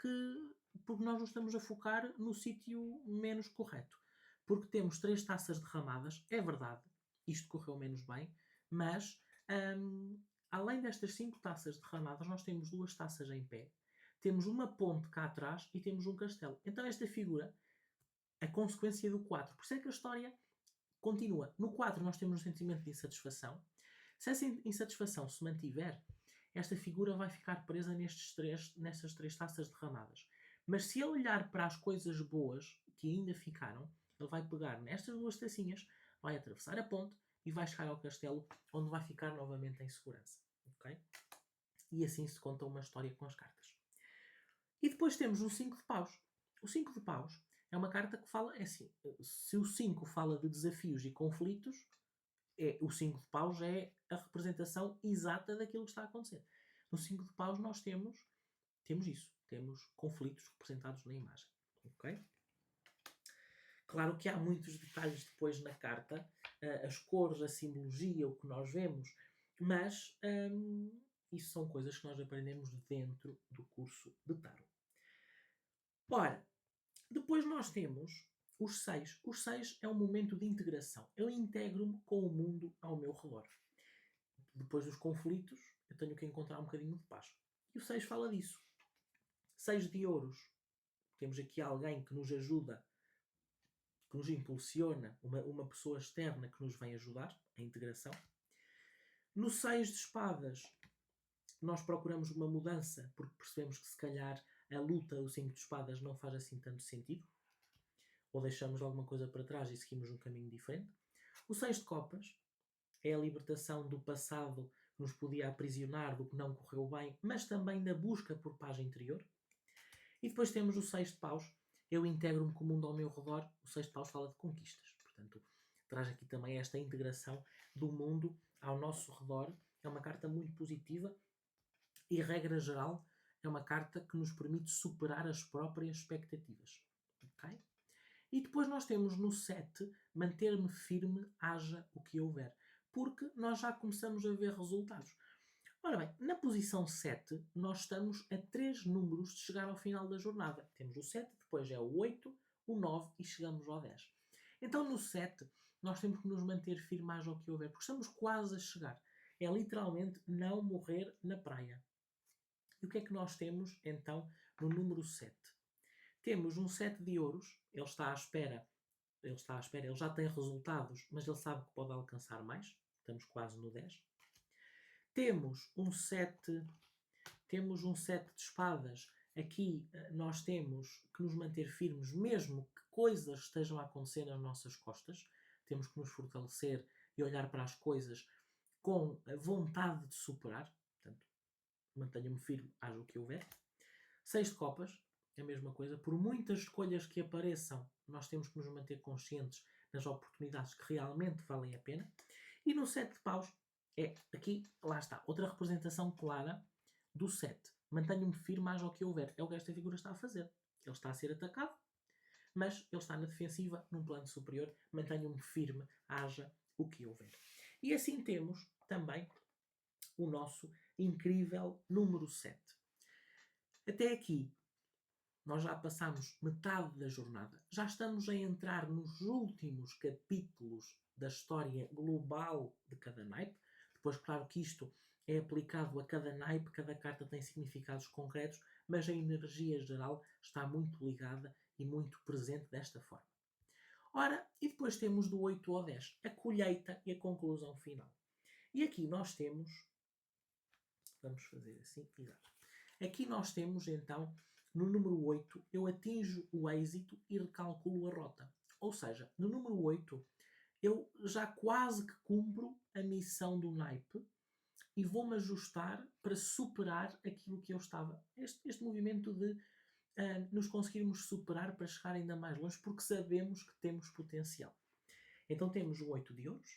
porque nós nos estamos a focar no sítio menos correto. Porque temos 3 taças derramadas, é verdade, isto correu menos bem, mas além destas 5 taças derramadas, nós temos 2 taças em pé, temos uma ponte cá atrás e temos um castelo. Então esta figura, a consequência do 4, por isso é que a história continua. No 4 nós temos um sentimento de insatisfação. Se essa insatisfação se mantiver, esta figura vai ficar presa nestas 3 taças derramadas. Mas se ele olhar para as coisas boas que ainda ficaram, ele vai pegar nestas 2 tacinhas, vai atravessar a ponte e vai chegar ao castelo, onde vai ficar novamente em segurança. Okay? E assim se conta uma história com as cartas. E depois temos o 5 de paus. O 5 de paus é uma carta que fala, assim, se o 5 fala de desafios e conflitos, o 5 de paus é a representação exata daquilo que está a acontecer. No 5 de paus nós temos isso. Temos conflitos representados na imagem. Okay? Claro que há muitos detalhes depois na carta, as cores, a simbologia, o que nós vemos, mas isso são coisas que nós aprendemos dentro do curso de Tarot. Ora, depois nós temos os 6. Os 6 é um momento de integração. Eu integro-me com o mundo ao meu redor. Depois dos conflitos, eu tenho que encontrar um bocadinho de paz. E o 6 fala disso. 6 de ouros. Temos aqui alguém que nos ajuda, que nos impulsiona, uma pessoa externa que nos vem ajudar, a integração. No 6 de espadas, nós procuramos uma mudança, porque percebemos que se calhar a luta do 5 de espadas não faz assim tanto sentido. Ou deixamos alguma coisa para trás e seguimos um caminho diferente. O 6 de copas é a libertação do passado que nos podia aprisionar, do que não correu bem, mas também da busca por paz interior. E depois temos o 6 de paus. Eu integro-me com o mundo ao meu redor. O 6 de paus fala de conquistas. Portanto, traz aqui também esta integração do mundo ao nosso redor. É uma carta muito positiva e, regra geral, é uma carta que nos permite superar as próprias expectativas. Okay? E depois nós temos no 7, manter-me firme, haja o que houver. Porque nós já começamos a ver resultados. Ora bem, na posição 7, nós estamos a 3 números de chegar ao final da jornada. Temos o 7, depois é o 8, o 9 e chegamos ao 10. Então no 7, nós temos que nos manter firme, haja o que houver, porque estamos quase a chegar. É literalmente não morrer na praia. E o que é que nós temos, então, no número 7? Temos um 7 de ouros, ele está à espera, ele já tem resultados, mas ele sabe que pode alcançar mais. Estamos quase no 10. Temos um 7 de espadas. Aqui nós temos que nos manter firmes, mesmo que coisas estejam a acontecer nas nossas costas. Temos que nos fortalecer e olhar para as coisas com a vontade de superar. Portanto, mantenha-me firme, haja o que houver. 6 de copas, é a mesma coisa. Por muitas escolhas que apareçam, nós temos que nos manter conscientes das oportunidades que realmente valem a pena. E no 7 de paus, aqui, lá está, outra representação clara do 7. Mantenho-me firme, haja o que houver. É o que esta figura está a fazer. Ele está a ser atacado, mas ele está na defensiva, num plano superior. Mantenho-me firme, haja o que houver. E assim temos também o nosso incrível número 7. Até aqui, nós já passamos metade da jornada. Já estamos a entrar nos últimos capítulos da história global de cada naipe. Depois, claro que isto é aplicado a cada naipe, cada carta tem significados concretos, mas a energia geral está muito ligada e muito presente desta forma. Ora, e depois temos do 8 ao 10, a colheita e a conclusão final. E aqui nós temos, vamos fazer assim, exato. Aqui nós temos então, no número 8, eu atinjo o êxito e recalculo a rota. Ou seja, no número 8, eu já quase que cumpro a missão do naipe e vou-me ajustar para superar aquilo que eu estava. Este movimento de nos conseguirmos superar para chegar ainda mais longe, porque sabemos que temos potencial. Então temos o 8 de ouros,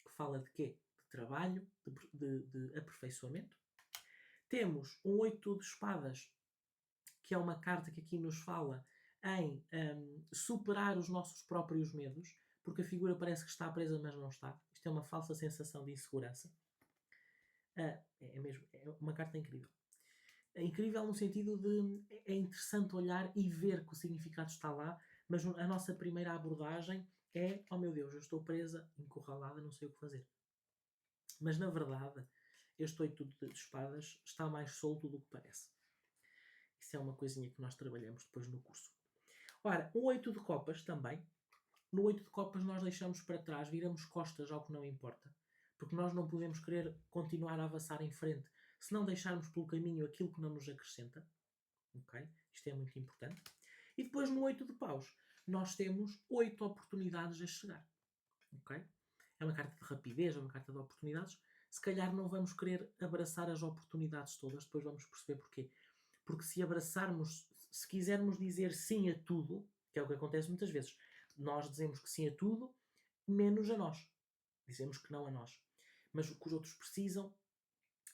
que fala de quê? De trabalho, de aperfeiçoamento. Temos um 8 de espadas, que é uma carta que aqui nos fala em superar os nossos próprios medos, porque a figura parece que está presa, mas não está. Isto é uma falsa sensação de insegurança. É mesmo, é uma carta incrível. É incrível no sentido de é interessante olhar e ver que o significado está lá, mas a nossa primeira abordagem é: oh meu Deus, eu estou presa, encurralada, não sei o que fazer. Mas na verdade, este 8 de espadas está mais solto do que parece. Isso é uma coisinha que nós trabalhamos depois no curso. Ora, o 8 de copas também. No 8 de copas nós deixamos para trás, viramos costas ao que não importa. Porque nós não podemos querer continuar a avançar em frente se não deixarmos pelo caminho aquilo que não nos acrescenta. Okay? Isto é muito importante. E depois no 8 de paus nós temos 8 oportunidades a chegar. Okay? É uma carta de rapidez, é uma carta de oportunidades. Se calhar não vamos querer abraçar as oportunidades todas, depois vamos perceber porquê. Porque se abraçarmos, se quisermos dizer sim a tudo, que é o que acontece muitas vezes, nós dizemos que sim a tudo, menos a nós. Dizemos que não a nós. Mas o que os outros precisam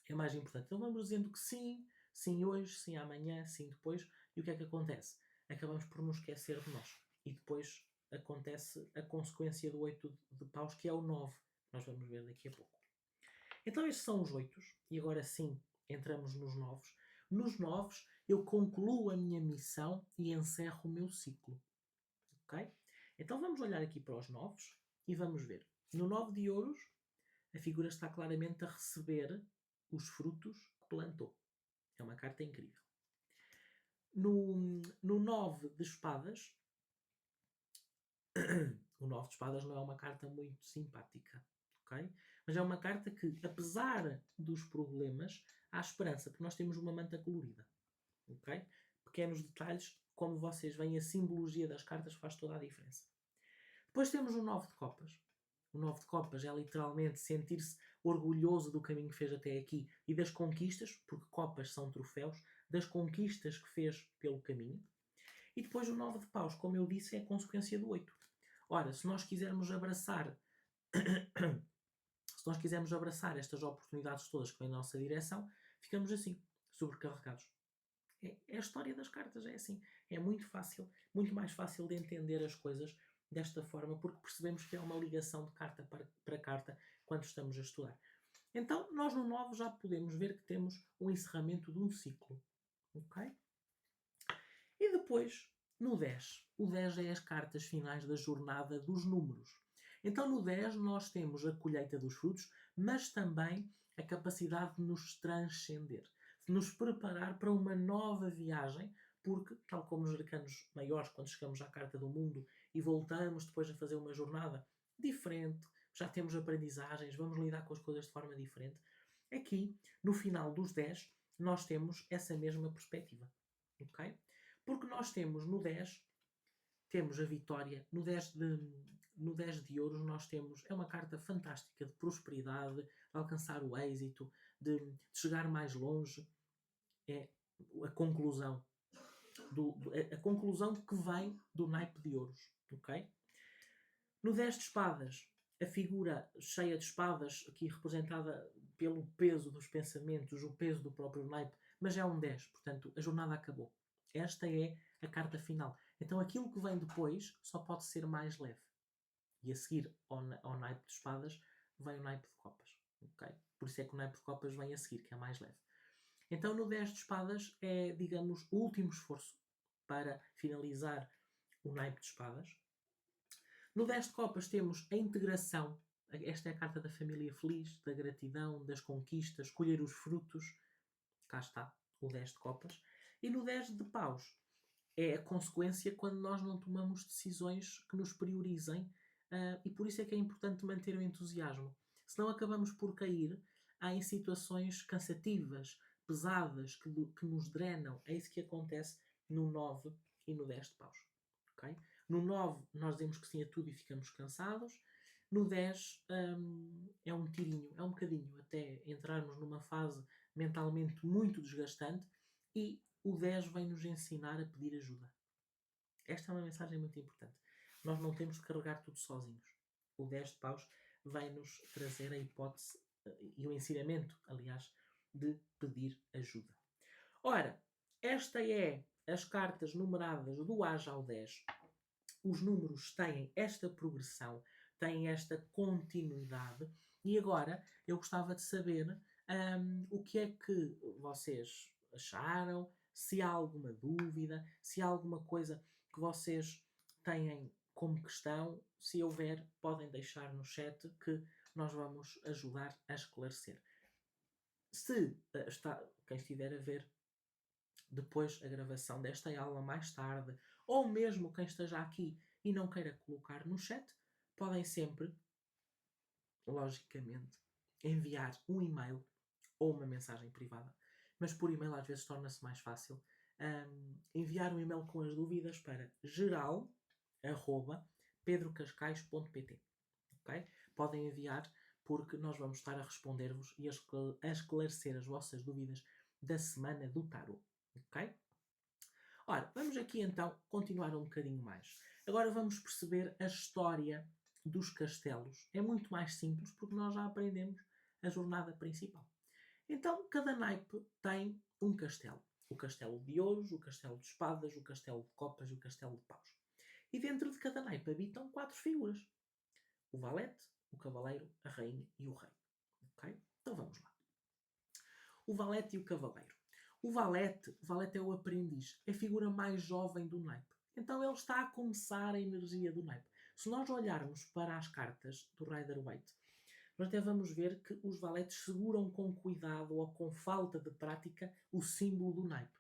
é mais importante. Então vamos dizendo que sim, sim hoje, sim amanhã, sim depois. E o que é que acontece? Acabamos por nos esquecer de nós. E depois acontece a consequência do 8 de paus, que é o 9. Nós vamos ver daqui a pouco. Então estes são os 8. E agora sim, entramos nos 9. Nos 9 eu concluo a minha missão e encerro o meu ciclo. Ok? Então vamos olhar aqui para os 9 e vamos ver. No 9 de ouros, a figura está claramente a receber os frutos que plantou. É uma carta incrível. No 9 de espadas, o 9 de espadas não é uma carta muito simpática, ok? Mas é uma carta que, apesar dos problemas, há esperança, porque nós temos uma manta colorida, ok? Pequenos detalhes, como vocês veem, a simbologia das cartas faz toda a diferença. Depois temos o 9 de copas. O 9 de copas é literalmente sentir-se orgulhoso do caminho que fez até aqui e das conquistas, porque copas são troféus, das conquistas que fez pelo caminho. E depois o 9 de paus, como eu disse, é a consequência do 8. Ora, se nós quisermos abraçar se nós quisermos abraçar estas oportunidades todas que vêm na nossa direção, ficamos assim, sobrecarregados. É a história das cartas, é assim. É muito fácil, muito mais fácil de entender as coisas desta forma, porque percebemos que é uma ligação de carta para carta quando estamos a estudar. Então, nós no 9 já podemos ver que temos o encerramento de um ciclo. Ok? E depois, no 10. O 10 é as cartas finais da jornada dos números. Então, no 10, nós temos a colheita dos frutos, mas também a capacidade de nos transcender, de nos preparar para uma nova viagem, porque, tal como os arcanos maiores, quando chegamos à carta do mundo e voltamos depois a fazer uma jornada diferente, já temos aprendizagens, vamos lidar com as coisas de forma diferente. Aqui, no final dos 10, nós temos essa mesma perspectiva. Ok? Porque nós temos no 10, temos a vitória, no 10 de ouros nós temos, é uma carta fantástica de prosperidade, de alcançar o êxito, de chegar mais longe. É a conclusão, a conclusão que vem do naipe de ouros. Ok? No 10 de espadas, a figura cheia de espadas, aqui representada pelo peso dos pensamentos, o peso do próprio naipe, mas é um 10, portanto a jornada acabou. Esta é a carta final. Então aquilo que vem depois só pode ser mais leve. E a seguir ao naipe de espadas vem o naipe de copas. Okay? Por isso é que o naipe de copas vem a seguir, que é mais leve. Então no 10 de espadas é, digamos, o último esforço para finalizar o naipe de espadas. No 10 de copas temos a integração. Esta é a carta da família feliz, da gratidão, das conquistas, colher os frutos. Cá está, o 10 de copas. E no 10 de paus é a consequência quando nós não tomamos decisões que nos priorizem, e por isso é que é importante manter o entusiasmo. senão acabamos por cair em situações cansativas, pesadas, que nos drenam. É isso que acontece no 9 e no 10 de paus. Okay? No 9 nós dizemos que sim a tudo e ficamos cansados. No 10 é um tirinho, é um bocadinho, até entrarmos numa fase mentalmente muito desgastante, e o 10 vem nos ensinar a pedir ajuda. Esta é uma mensagem muito importante. Nós não temos de carregar tudo sozinhos. O 10 de paus vai-nos trazer a hipótese e o ensinamento, aliás, de pedir ajuda. Ora, esta é as cartas numeradas do Age ao 10. Os números têm esta progressão, têm esta continuidade. E agora eu gostava de saber o que é que vocês acharam, se há alguma dúvida, se há alguma coisa que vocês têm como questão. Se houver, podem deixar no chat que nós vamos ajudar a esclarecer. Se quem estiver a ver depois a gravação desta aula mais tarde, ou mesmo quem esteja aqui e não queira colocar no chat, podem sempre, logicamente, enviar um e-mail ou uma mensagem privada. Mas por e-mail às vezes torna-se mais fácil. Enviar um e-mail com as dúvidas para geral@pedrocascais.pt. Okay? Podem enviar, porque nós vamos estar a responder-vos e a esclarecer as vossas dúvidas da semana do tarot. Ok? Ora, vamos aqui então continuar um bocadinho mais. Agora vamos perceber a história dos castelos. É muito mais simples porque nós já aprendemos a jornada principal. Então, cada naipe tem um castelo. O castelo de ouros, o castelo de espadas, o castelo de copas e o castelo de paus. E dentro de cada naipe habitam 4 figuras. O valete, o cavaleiro, a rainha e o rei. Ok? Então vamos lá. O valete e o cavaleiro. O valete é o aprendiz, é a figura mais jovem do naipe. Então ele está a começar a energia do naipe. Se nós olharmos para as cartas do Rider-Waite, nós até vamos ver que os valetes seguram com cuidado ou com falta de prática o símbolo do naipe,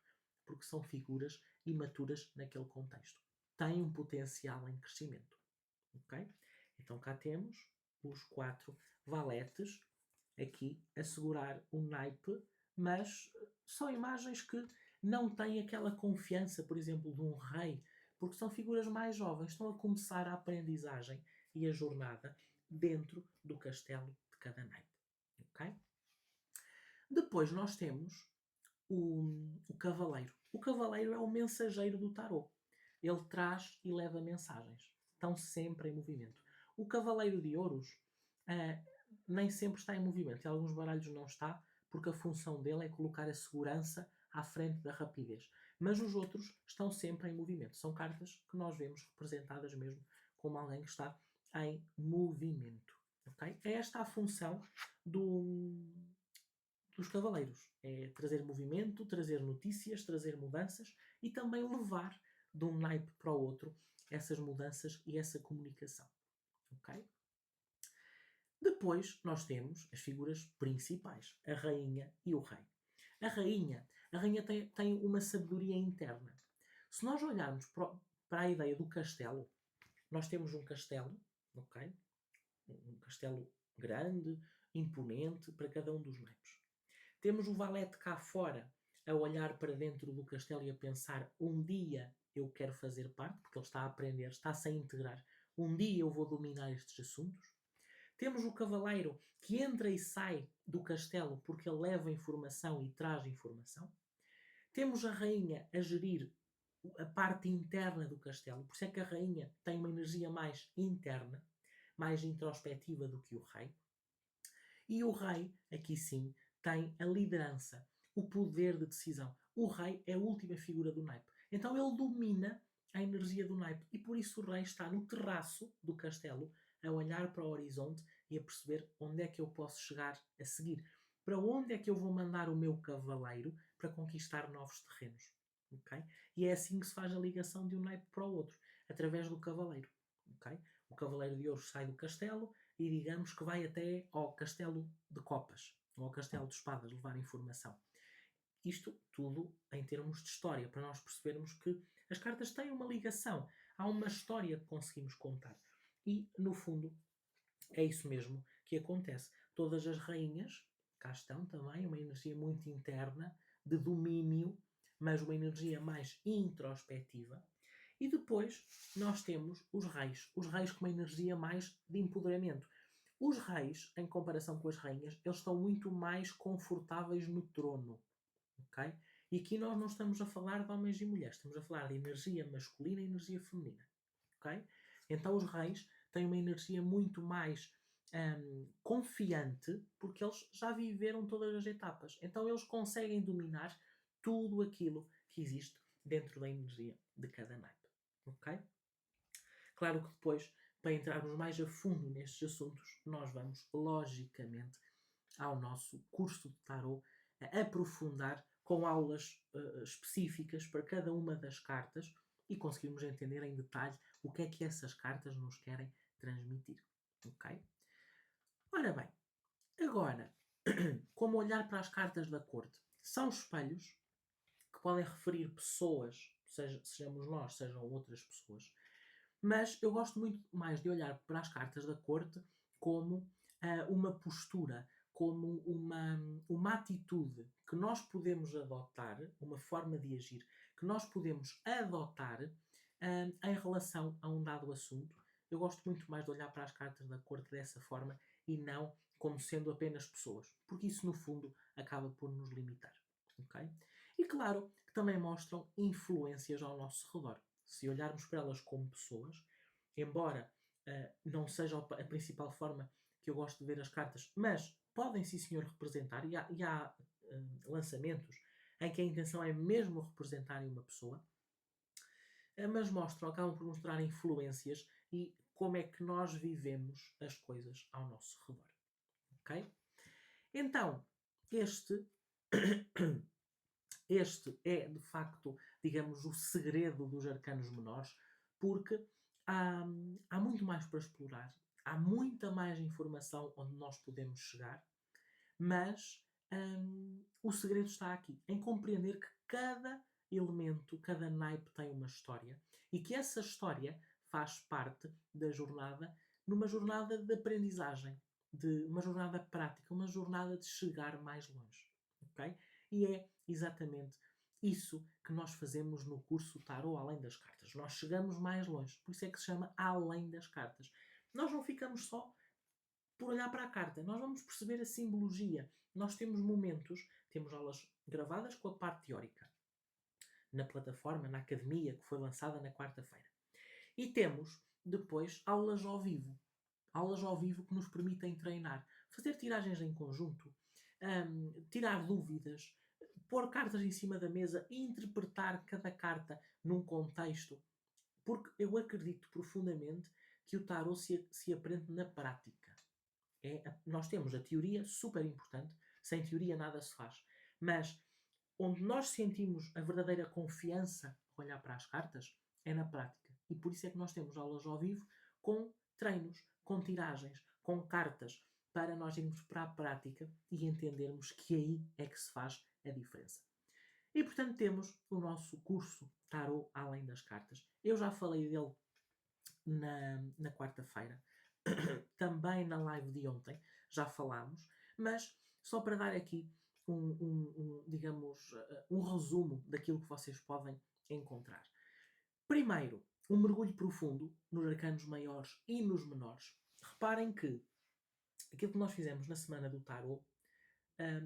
porque são figuras imaturas naquele contexto. Têm um potencial em crescimento. Okay? Então cá temos os 4 valetes aqui a segurar o naipe, mas são imagens que não têm aquela confiança, por exemplo, de um rei, porque são figuras mais jovens, estão a começar a aprendizagem e a jornada dentro do castelo de cada naipe. Okay? Depois nós temos o cavaleiro. O cavaleiro é o mensageiro do tarot. Ele traz e leva mensagens. Estão sempre em movimento. O cavaleiro de ouros nem sempre está em movimento. Em alguns baralhos não está, porque a função dele é colocar a segurança à frente da rapidez. Mas os outros estão sempre em movimento. São cartas que nós vemos representadas mesmo como alguém que está em movimento. Okay? É esta a função dos cavaleiros. É trazer movimento, trazer notícias, trazer mudanças e também levar de um naipe para o outro essas mudanças e essa comunicação. Ok? Depois nós temos as figuras principais, a rainha e o rei. A rainha tem uma sabedoria interna. Se nós olharmos para a ideia do castelo, nós temos um castelo, ok? Um castelo grande, imponente para cada um dos naipes. Temos o valete cá fora a olhar para dentro do castelo e a pensar: um dia eu quero fazer parte, porque ele está a aprender, está-se a integrar. Um dia eu vou dominar estes assuntos. Temos o cavaleiro que entra e sai do castelo porque ele leva informação e traz informação. Temos a rainha a gerir a parte interna do castelo. Por isso é que a rainha tem uma energia mais interna, mais introspectiva do que o rei. E o rei, aqui sim, tem a liderança, o poder de decisão. O rei é a última figura do naipe. Então ele domina a energia do naipe. E por isso o rei está no terraço do castelo a olhar para o horizonte e a perceber onde é que eu posso chegar a seguir. Para onde é que eu vou mandar o meu cavaleiro para conquistar novos terrenos. Okay? E é assim que se faz a ligação de um naipe para o outro, através do cavaleiro. Okay? O cavaleiro de ouro sai do castelo e digamos que vai até ao castelo de copas, ou ao castelo de espadas, levar informação. Isto tudo em termos de história, para nós percebermos que as cartas têm uma ligação. Há uma história que conseguimos contar. E, no fundo, é isso mesmo que acontece? Todas as rainhas, cá estão também, uma energia muito interna, de domínio, mas uma energia mais introspectiva. E depois nós temos os reis com uma energia mais de empoderamento. Os reis, em comparação com as rainhas, eles estão muito mais confortáveis no trono, ok? E aqui nós não estamos a falar de homens e mulheres, estamos a falar de energia masculina e energia feminina, ok? Então os reis têm uma energia muito mais confiante, porque eles já viveram todas as etapas. Então eles conseguem dominar tudo aquilo que existe dentro da energia de cada naipe, ok? Claro que depois, para entrarmos mais a fundo nestes assuntos, nós vamos, logicamente, ao nosso curso de tarot, a aprofundar com aulas específicas para cada uma das cartas e conseguirmos entender em detalhe o que é que essas cartas nos querem transmitir. Ok? Ora bem, agora, como olhar para as cartas da corte? São espelhos que podem referir pessoas, sejamos nós, sejam outras pessoas, mas eu gosto muito mais de olhar para as cartas da corte como uma postura, como uma atitude que nós podemos adotar, uma forma de agir que nós podemos adotar em relação a um dado assunto. Eu gosto muito mais de olhar para as cartas da corte dessa forma e não como sendo apenas pessoas, porque isso no fundo acaba por nos limitar. Okay? E claro que também mostram influências ao nosso redor. Se olharmos para elas como pessoas, embora não seja a principal forma que eu gosto de ver as cartas, mas podem sim senhor representar, e há lançamentos em que a intenção é mesmo representarem uma pessoa, mas acabam por mostrar influências e como é que nós vivemos as coisas ao nosso redor. Ok? Então, este é, de facto, digamos, o segredo dos arcanos menores, porque há muito mais para explorar, há muita mais informação onde nós podemos chegar, mas o segredo está aqui, em compreender que cada elemento, cada naipe tem uma história e que essa história faz parte da jornada, numa jornada de aprendizagem, de uma jornada prática, uma jornada de chegar mais longe. Okay? E é exatamente isso que nós fazemos no curso Tarot Além das Cartas. Nós chegamos mais longe, por isso é que se chama Além das Cartas. Nós não ficamos só por olhar para a carta, nós vamos perceber a simbologia. Nós temos momentos, temos aulas gravadas com a parte teórica, na plataforma, na academia, que foi lançada na quarta-feira. E temos, depois, aulas ao vivo. Aulas ao vivo que nos permitem treinar, fazer tiragens em conjunto, tirar dúvidas, pôr cartas em cima da mesa e interpretar cada carta num contexto. Porque eu acredito profundamente que o tarot se aprende na prática. Nós temos a teoria super importante, sem teoria nada se faz. Mas onde nós sentimos a verdadeira confiança a olhar para as cartas é na prática. E por isso é que nós temos aulas ao vivo com treinos, com tiragens, com cartas, para nós irmos para a prática e entendermos que aí é que se faz a diferença. E portanto temos o nosso curso Tarot Além das Cartas. Eu já falei dele na quarta-feira, também na live de ontem, já falámos, mas só para dar aqui digamos, um resumo daquilo que vocês podem encontrar. Primeiro, um mergulho profundo nos arcanos maiores e nos menores. Reparem que aquilo que nós fizemos na semana do Tarot,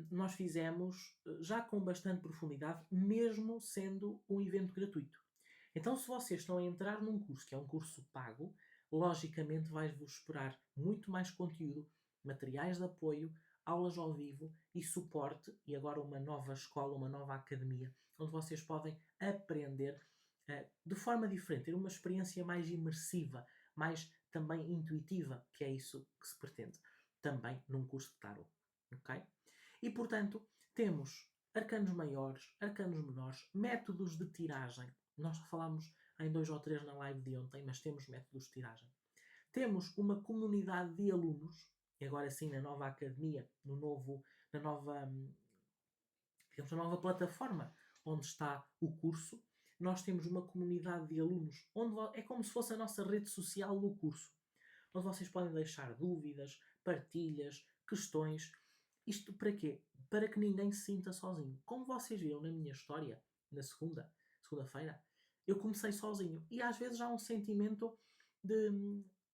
nós fizemos já com bastante profundidade, mesmo sendo um evento gratuito. Então, se vocês estão a entrar num curso que é um curso pago, logicamente vais-vos esperar muito mais conteúdo, materiais de apoio, aulas ao vivo e suporte, e agora uma nova escola, uma nova academia, onde vocês podem aprender de forma diferente, ter uma experiência mais imersiva, mais também intuitiva, que é isso que se pretende, também num curso de tarot. Ok? E, portanto, temos arcanos maiores, arcanos menores, métodos de tiragem. Nós falámos em 2 ou 3 na live de ontem, mas temos métodos de tiragem. Temos uma comunidade de alunos, e agora sim na nova academia, na nova plataforma onde está o curso, nós temos uma comunidade de alunos, onde é como se fosse a nossa rede social do curso, onde vocês podem deixar dúvidas, partilhas, questões. Isto para quê? Para que ninguém se sinta sozinho. Como vocês viram na minha história, na segunda-feira, eu comecei sozinho. E às vezes há um sentimento de...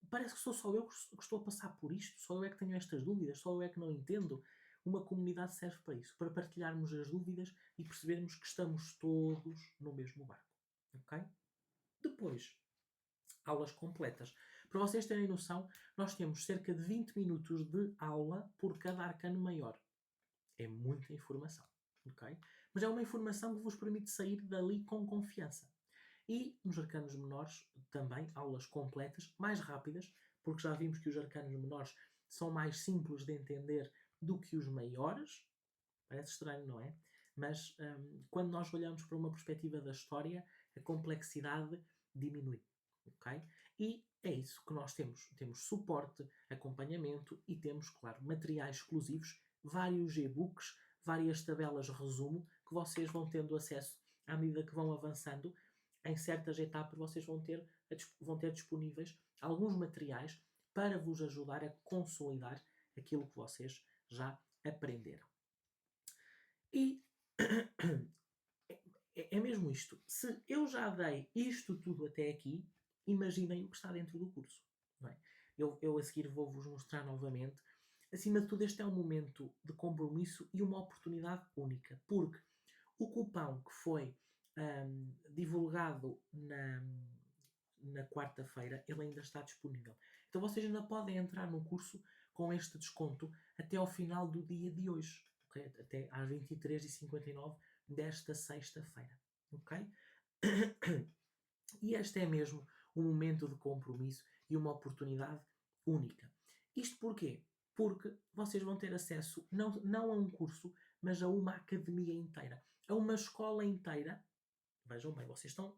Parece que sou só eu que estou a passar por isto, só eu é que tenho estas dúvidas, só eu é que não entendo. Uma comunidade serve para isso, para partilharmos as dúvidas e percebermos que estamos todos no mesmo barco. Ok? Depois, aulas completas. Para vocês terem noção, nós temos cerca de 20 minutos de aula por cada arcano maior. É muita informação. Ok? Mas é uma informação que vos permite sair dali com confiança. E nos arcanos menores também aulas completas, mais rápidas, porque já vimos que os arcanos menores são mais simples de entender do que os maiores. Parece estranho, não é? Mas quando nós olhamos para uma perspectiva da história, a complexidade diminui. Okay? E é isso que nós temos. Temos suporte, acompanhamento e temos, claro, materiais exclusivos, vários e-books, várias tabelas de resumo que vocês vão tendo acesso à medida que vão avançando. Em certas etapas vocês vão ter disponíveis alguns materiais para vos ajudar a consolidar aquilo que vocês já aprenderam. E é mesmo isto. Se eu já dei isto tudo até aqui, imaginem o que está dentro do curso. Não é? Eu a seguir vou-vos mostrar novamente. Acima de tudo, este é um momento de compromisso e uma oportunidade única. Porque o cupão que foi divulgado na quarta-feira, ele ainda está disponível. Então vocês ainda podem entrar no curso com este desconto até ao final do dia de hoje. Okay? Até às 23h59 desta sexta-feira. Ok? E este é mesmo um momento de compromisso e uma oportunidade única. Isto porquê? Porque vocês vão ter acesso não a um curso, mas a uma academia inteira. A uma escola inteira. Vejam bem, vocês estão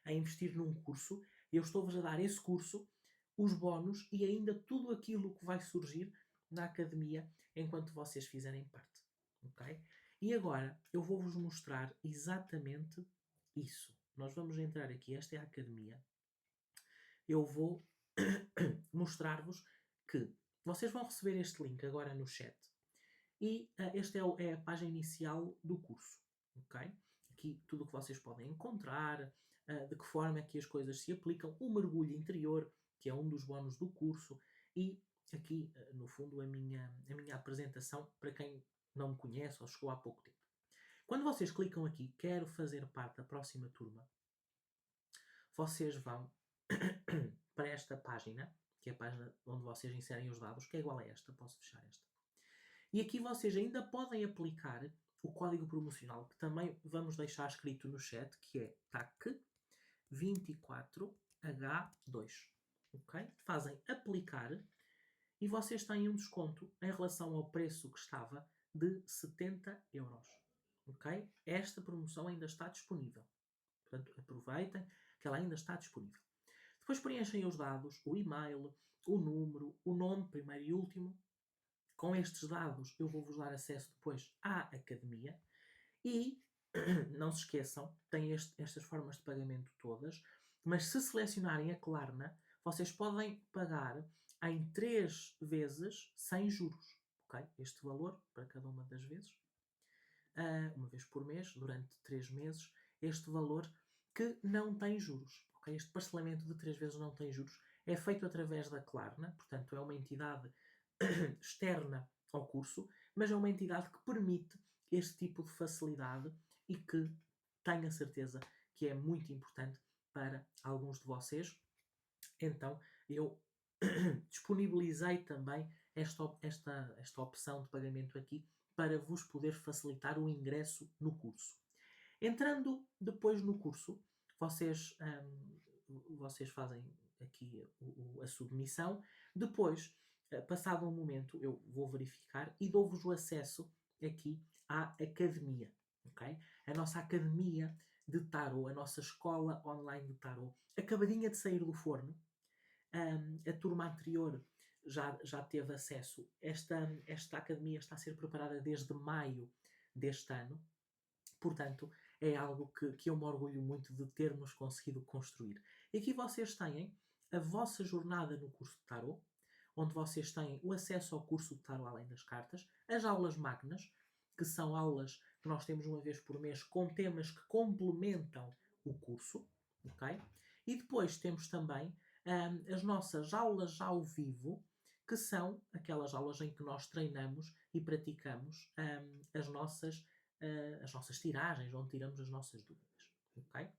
a investir num curso, eu estou-vos a dar esse curso, os bónus e ainda tudo aquilo que vai surgir na academia enquanto vocês fizerem parte. Ok? E agora eu vou-vos mostrar exatamente isso. Nós vamos entrar aqui, esta é a academia. Eu vou mostrar-vos que vocês vão receber este link agora no chat. E esta é a página inicial do curso. Ok? Aqui tudo o que vocês podem encontrar, de que forma é que as coisas se aplicam, o mergulho interior, que é um dos bónus do curso, e aqui, no fundo, a minha apresentação para quem não me conhece ou chegou há pouco tempo. Quando vocês clicam aqui, quero fazer parte da próxima turma, vocês vão para esta página, que é a página onde vocês inserem os dados, que é igual a esta, posso fechar esta. E aqui vocês ainda podem aplicar o código promocional, que também vamos deixar escrito no chat, que é TAC24H2. Okay? Fazem aplicar e vocês têm um desconto em relação ao preço que estava de 70 euros. Okay? Esta promoção ainda está disponível. Portanto, aproveitem que ela ainda está disponível. Depois preenchem os dados, o e-mail, o número, o nome, primeiro e último. Com estes dados eu vou-vos dar acesso depois à academia e não se esqueçam, têm estas formas de pagamento todas, mas se selecionarem a Klarna, vocês podem pagar em 3 vezes sem juros. Okay? Este valor para cada uma das vezes, uma vez por mês, durante 3 meses, este valor que não tem juros. Okay? Este parcelamento de 3 vezes não tem juros é feito através da Klarna, portanto é uma entidade externa ao curso, mas é uma entidade que permite este tipo de facilidade e que tenho a certeza que é muito importante para alguns de vocês. Então eu disponibilizei também esta opção de pagamento aqui para vos poder facilitar o ingresso no curso. Entrando depois no curso, vocês fazem aqui a submissão. Depois, passado um momento, eu vou verificar e dou-vos o acesso aqui à academia. Okay? A nossa academia de tarot, a nossa escola online de tarot, acabadinha de sair do forno. A turma anterior já teve acesso. Esta academia está a ser preparada desde maio deste ano. Portanto, é algo que eu me orgulho muito de termos conseguido construir. E aqui vocês têm a vossa jornada no curso de tarot, onde vocês têm o acesso ao curso de Tarot Além das Cartas, as aulas magnas, que são aulas que nós temos uma vez por mês com temas que complementam o curso, ok? E depois temos também as nossas aulas ao vivo, que são aquelas aulas em que nós treinamos e praticamos as nossas tiragens, onde tiramos as nossas dúvidas, ok?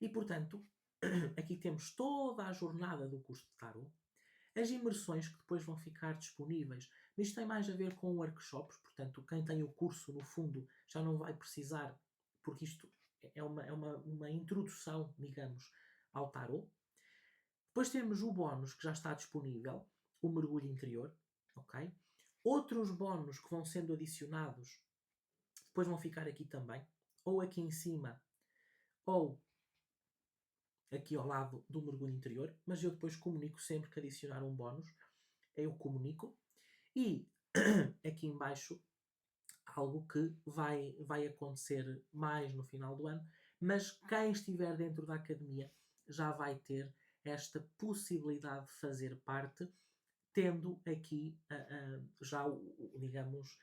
E, portanto, aqui temos toda a jornada do curso de Tarot, as imersões que depois vão ficar disponíveis. Isto tem mais a ver com workshops, portanto, quem tem o curso, no fundo, já não vai precisar, porque isto é uma introdução, digamos, ao Tarot. Depois temos o bónus que já está disponível, o mergulho interior, ok? Outros bónus que vão sendo adicionados, depois vão ficar aqui também, ou aqui em cima, ou aqui ao lado do mergulho interior, mas eu depois comunico sempre que adicionar um bónus, eu comunico. E aqui em baixo, algo que vai acontecer mais no final do ano, mas quem estiver dentro da academia já vai ter esta possibilidade de fazer parte, tendo aqui já, digamos,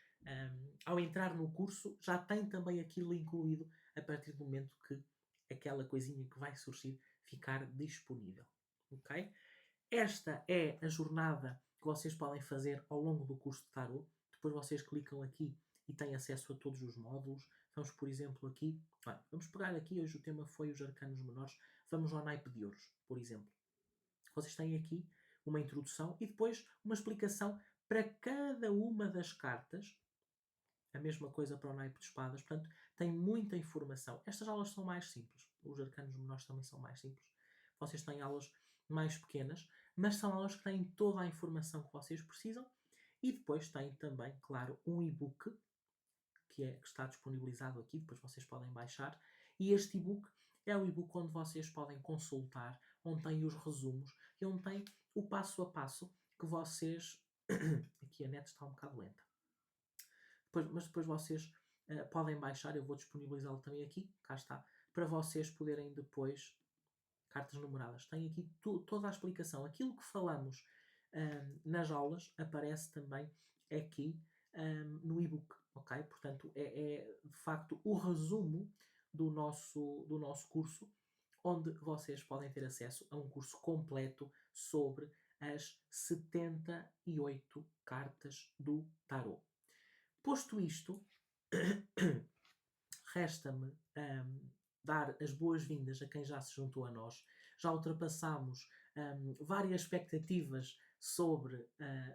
ao entrar no curso, já tem também aquilo incluído a partir do momento que aquela coisinha que vai surgir ficar disponível. Ok? Esta é a jornada que vocês podem fazer ao longo do curso de Tarot. Depois vocês clicam aqui e têm acesso a todos os módulos. Vamos, por exemplo, aqui. Vamos pegar aqui, hoje o tema foi os arcanos menores. Vamos ao naipe de ouros, por exemplo. Vocês têm aqui uma introdução e depois uma explicação para cada uma das cartas. A mesma coisa para o naipe de espadas. Portanto, tem muita informação. Estas aulas são mais simples. Os arcanos menores também são mais simples. Vocês têm aulas mais pequenas, mas são aulas que têm toda a informação que vocês precisam. E depois têm também, claro, um e-book que está disponibilizado aqui. Depois vocês podem baixar. E este e-book é o e-book onde vocês podem consultar, onde tem os resumos e onde tem o passo a passo que vocês... Aqui a net está um bocado lenta. Mas depois vocês podem baixar, eu vou disponibilizá-lo também aqui, cá está, para vocês poderem depois, cartas numeradas, tem aqui toda a explicação. Aquilo que falamos nas aulas aparece também aqui no e-book, ok? Portanto, é de facto o resumo do nosso curso, onde vocês podem ter acesso a um curso completo sobre as 78 cartas do Tarot. Posto isto, resta-me dar as boas-vindas a quem já se juntou a nós. Já ultrapassámos várias expectativas sobre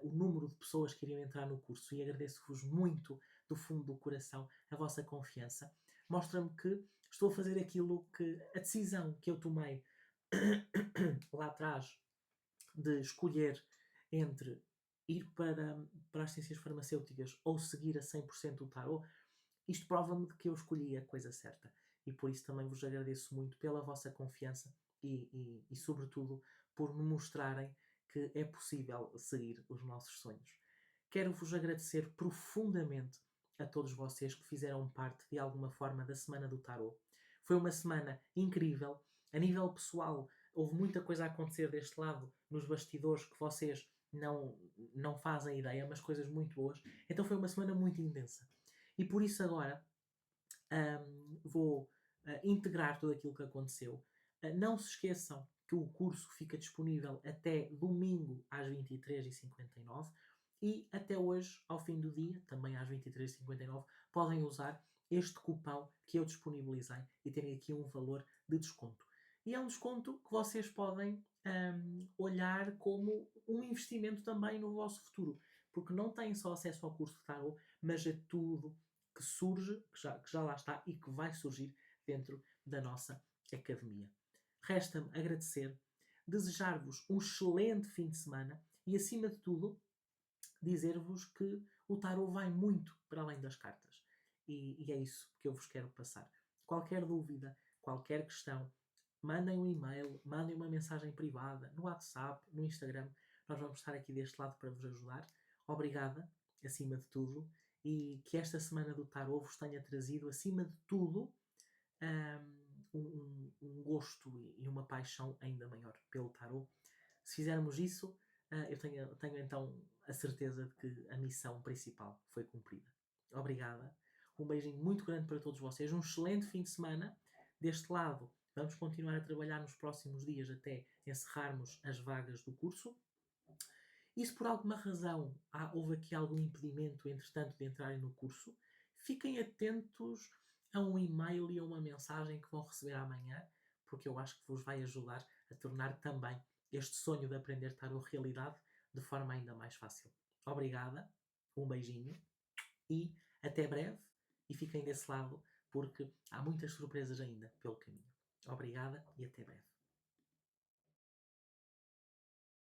o número de pessoas que iriam entrar no curso e agradeço-vos muito do fundo do coração a vossa confiança. Mostra-me que estou a fazer aquilo que a decisão que eu tomei lá atrás de escolher entre ir para as ciências farmacêuticas ou seguir a 100% o Tarot, isto prova-me de que eu escolhi a coisa certa. E por isso também vos agradeço muito pela vossa confiança e sobretudo, por me mostrarem que é possível seguir os nossos sonhos. Quero-vos agradecer profundamente a todos vocês que fizeram parte, de alguma forma, da Semana do Tarot. Foi uma semana incrível. A nível pessoal, houve muita coisa a acontecer deste lado, nos bastidores, que vocês não fazem ideia, mas coisas muito boas. Então foi uma semana muito intensa. E por isso agora vou integrar tudo aquilo que aconteceu. Não se esqueçam que o curso fica disponível até domingo às 23h59 e até hoje, ao fim do dia, também às 23h59, podem usar este cupão que eu disponibilizei e terem aqui um valor de desconto. E é um desconto que vocês podem olhar como um investimento também no vosso futuro, porque não têm só acesso ao curso de Tarot, mas a tudo que surge, que já lá está e que vai surgir dentro da nossa academia. Resta-me agradecer, desejar-vos um excelente fim de semana e, acima de tudo, dizer-vos que o Tarot vai muito para além das cartas. E é isso que eu vos quero passar. Qualquer dúvida, qualquer questão, mandem um e-mail, mandem uma mensagem privada, no WhatsApp, no Instagram. Nós vamos estar aqui deste lado para vos ajudar. Obrigada, acima de tudo. E que esta semana do Tarot vos tenha trazido, acima de tudo, um gosto e uma paixão ainda maior pelo Tarot. Se fizermos isso, eu tenho então a certeza de que a missão principal foi cumprida. Obrigada. Um beijinho muito grande para todos vocês. Um excelente fim de semana. Deste lado, vamos continuar a trabalhar nos próximos dias até encerrarmos as vagas do curso. E se por alguma razão houve aqui algum impedimento, entretanto, de entrarem no curso, fiquem atentos a um e-mail e a uma mensagem que vão receber amanhã, porque eu acho que vos vai ajudar a tornar também este sonho de aprender tarot realidade de forma ainda mais fácil. Obrigada, um beijinho e até breve. E fiquem desse lado, porque há muitas surpresas ainda pelo caminho. Obrigada e até breve.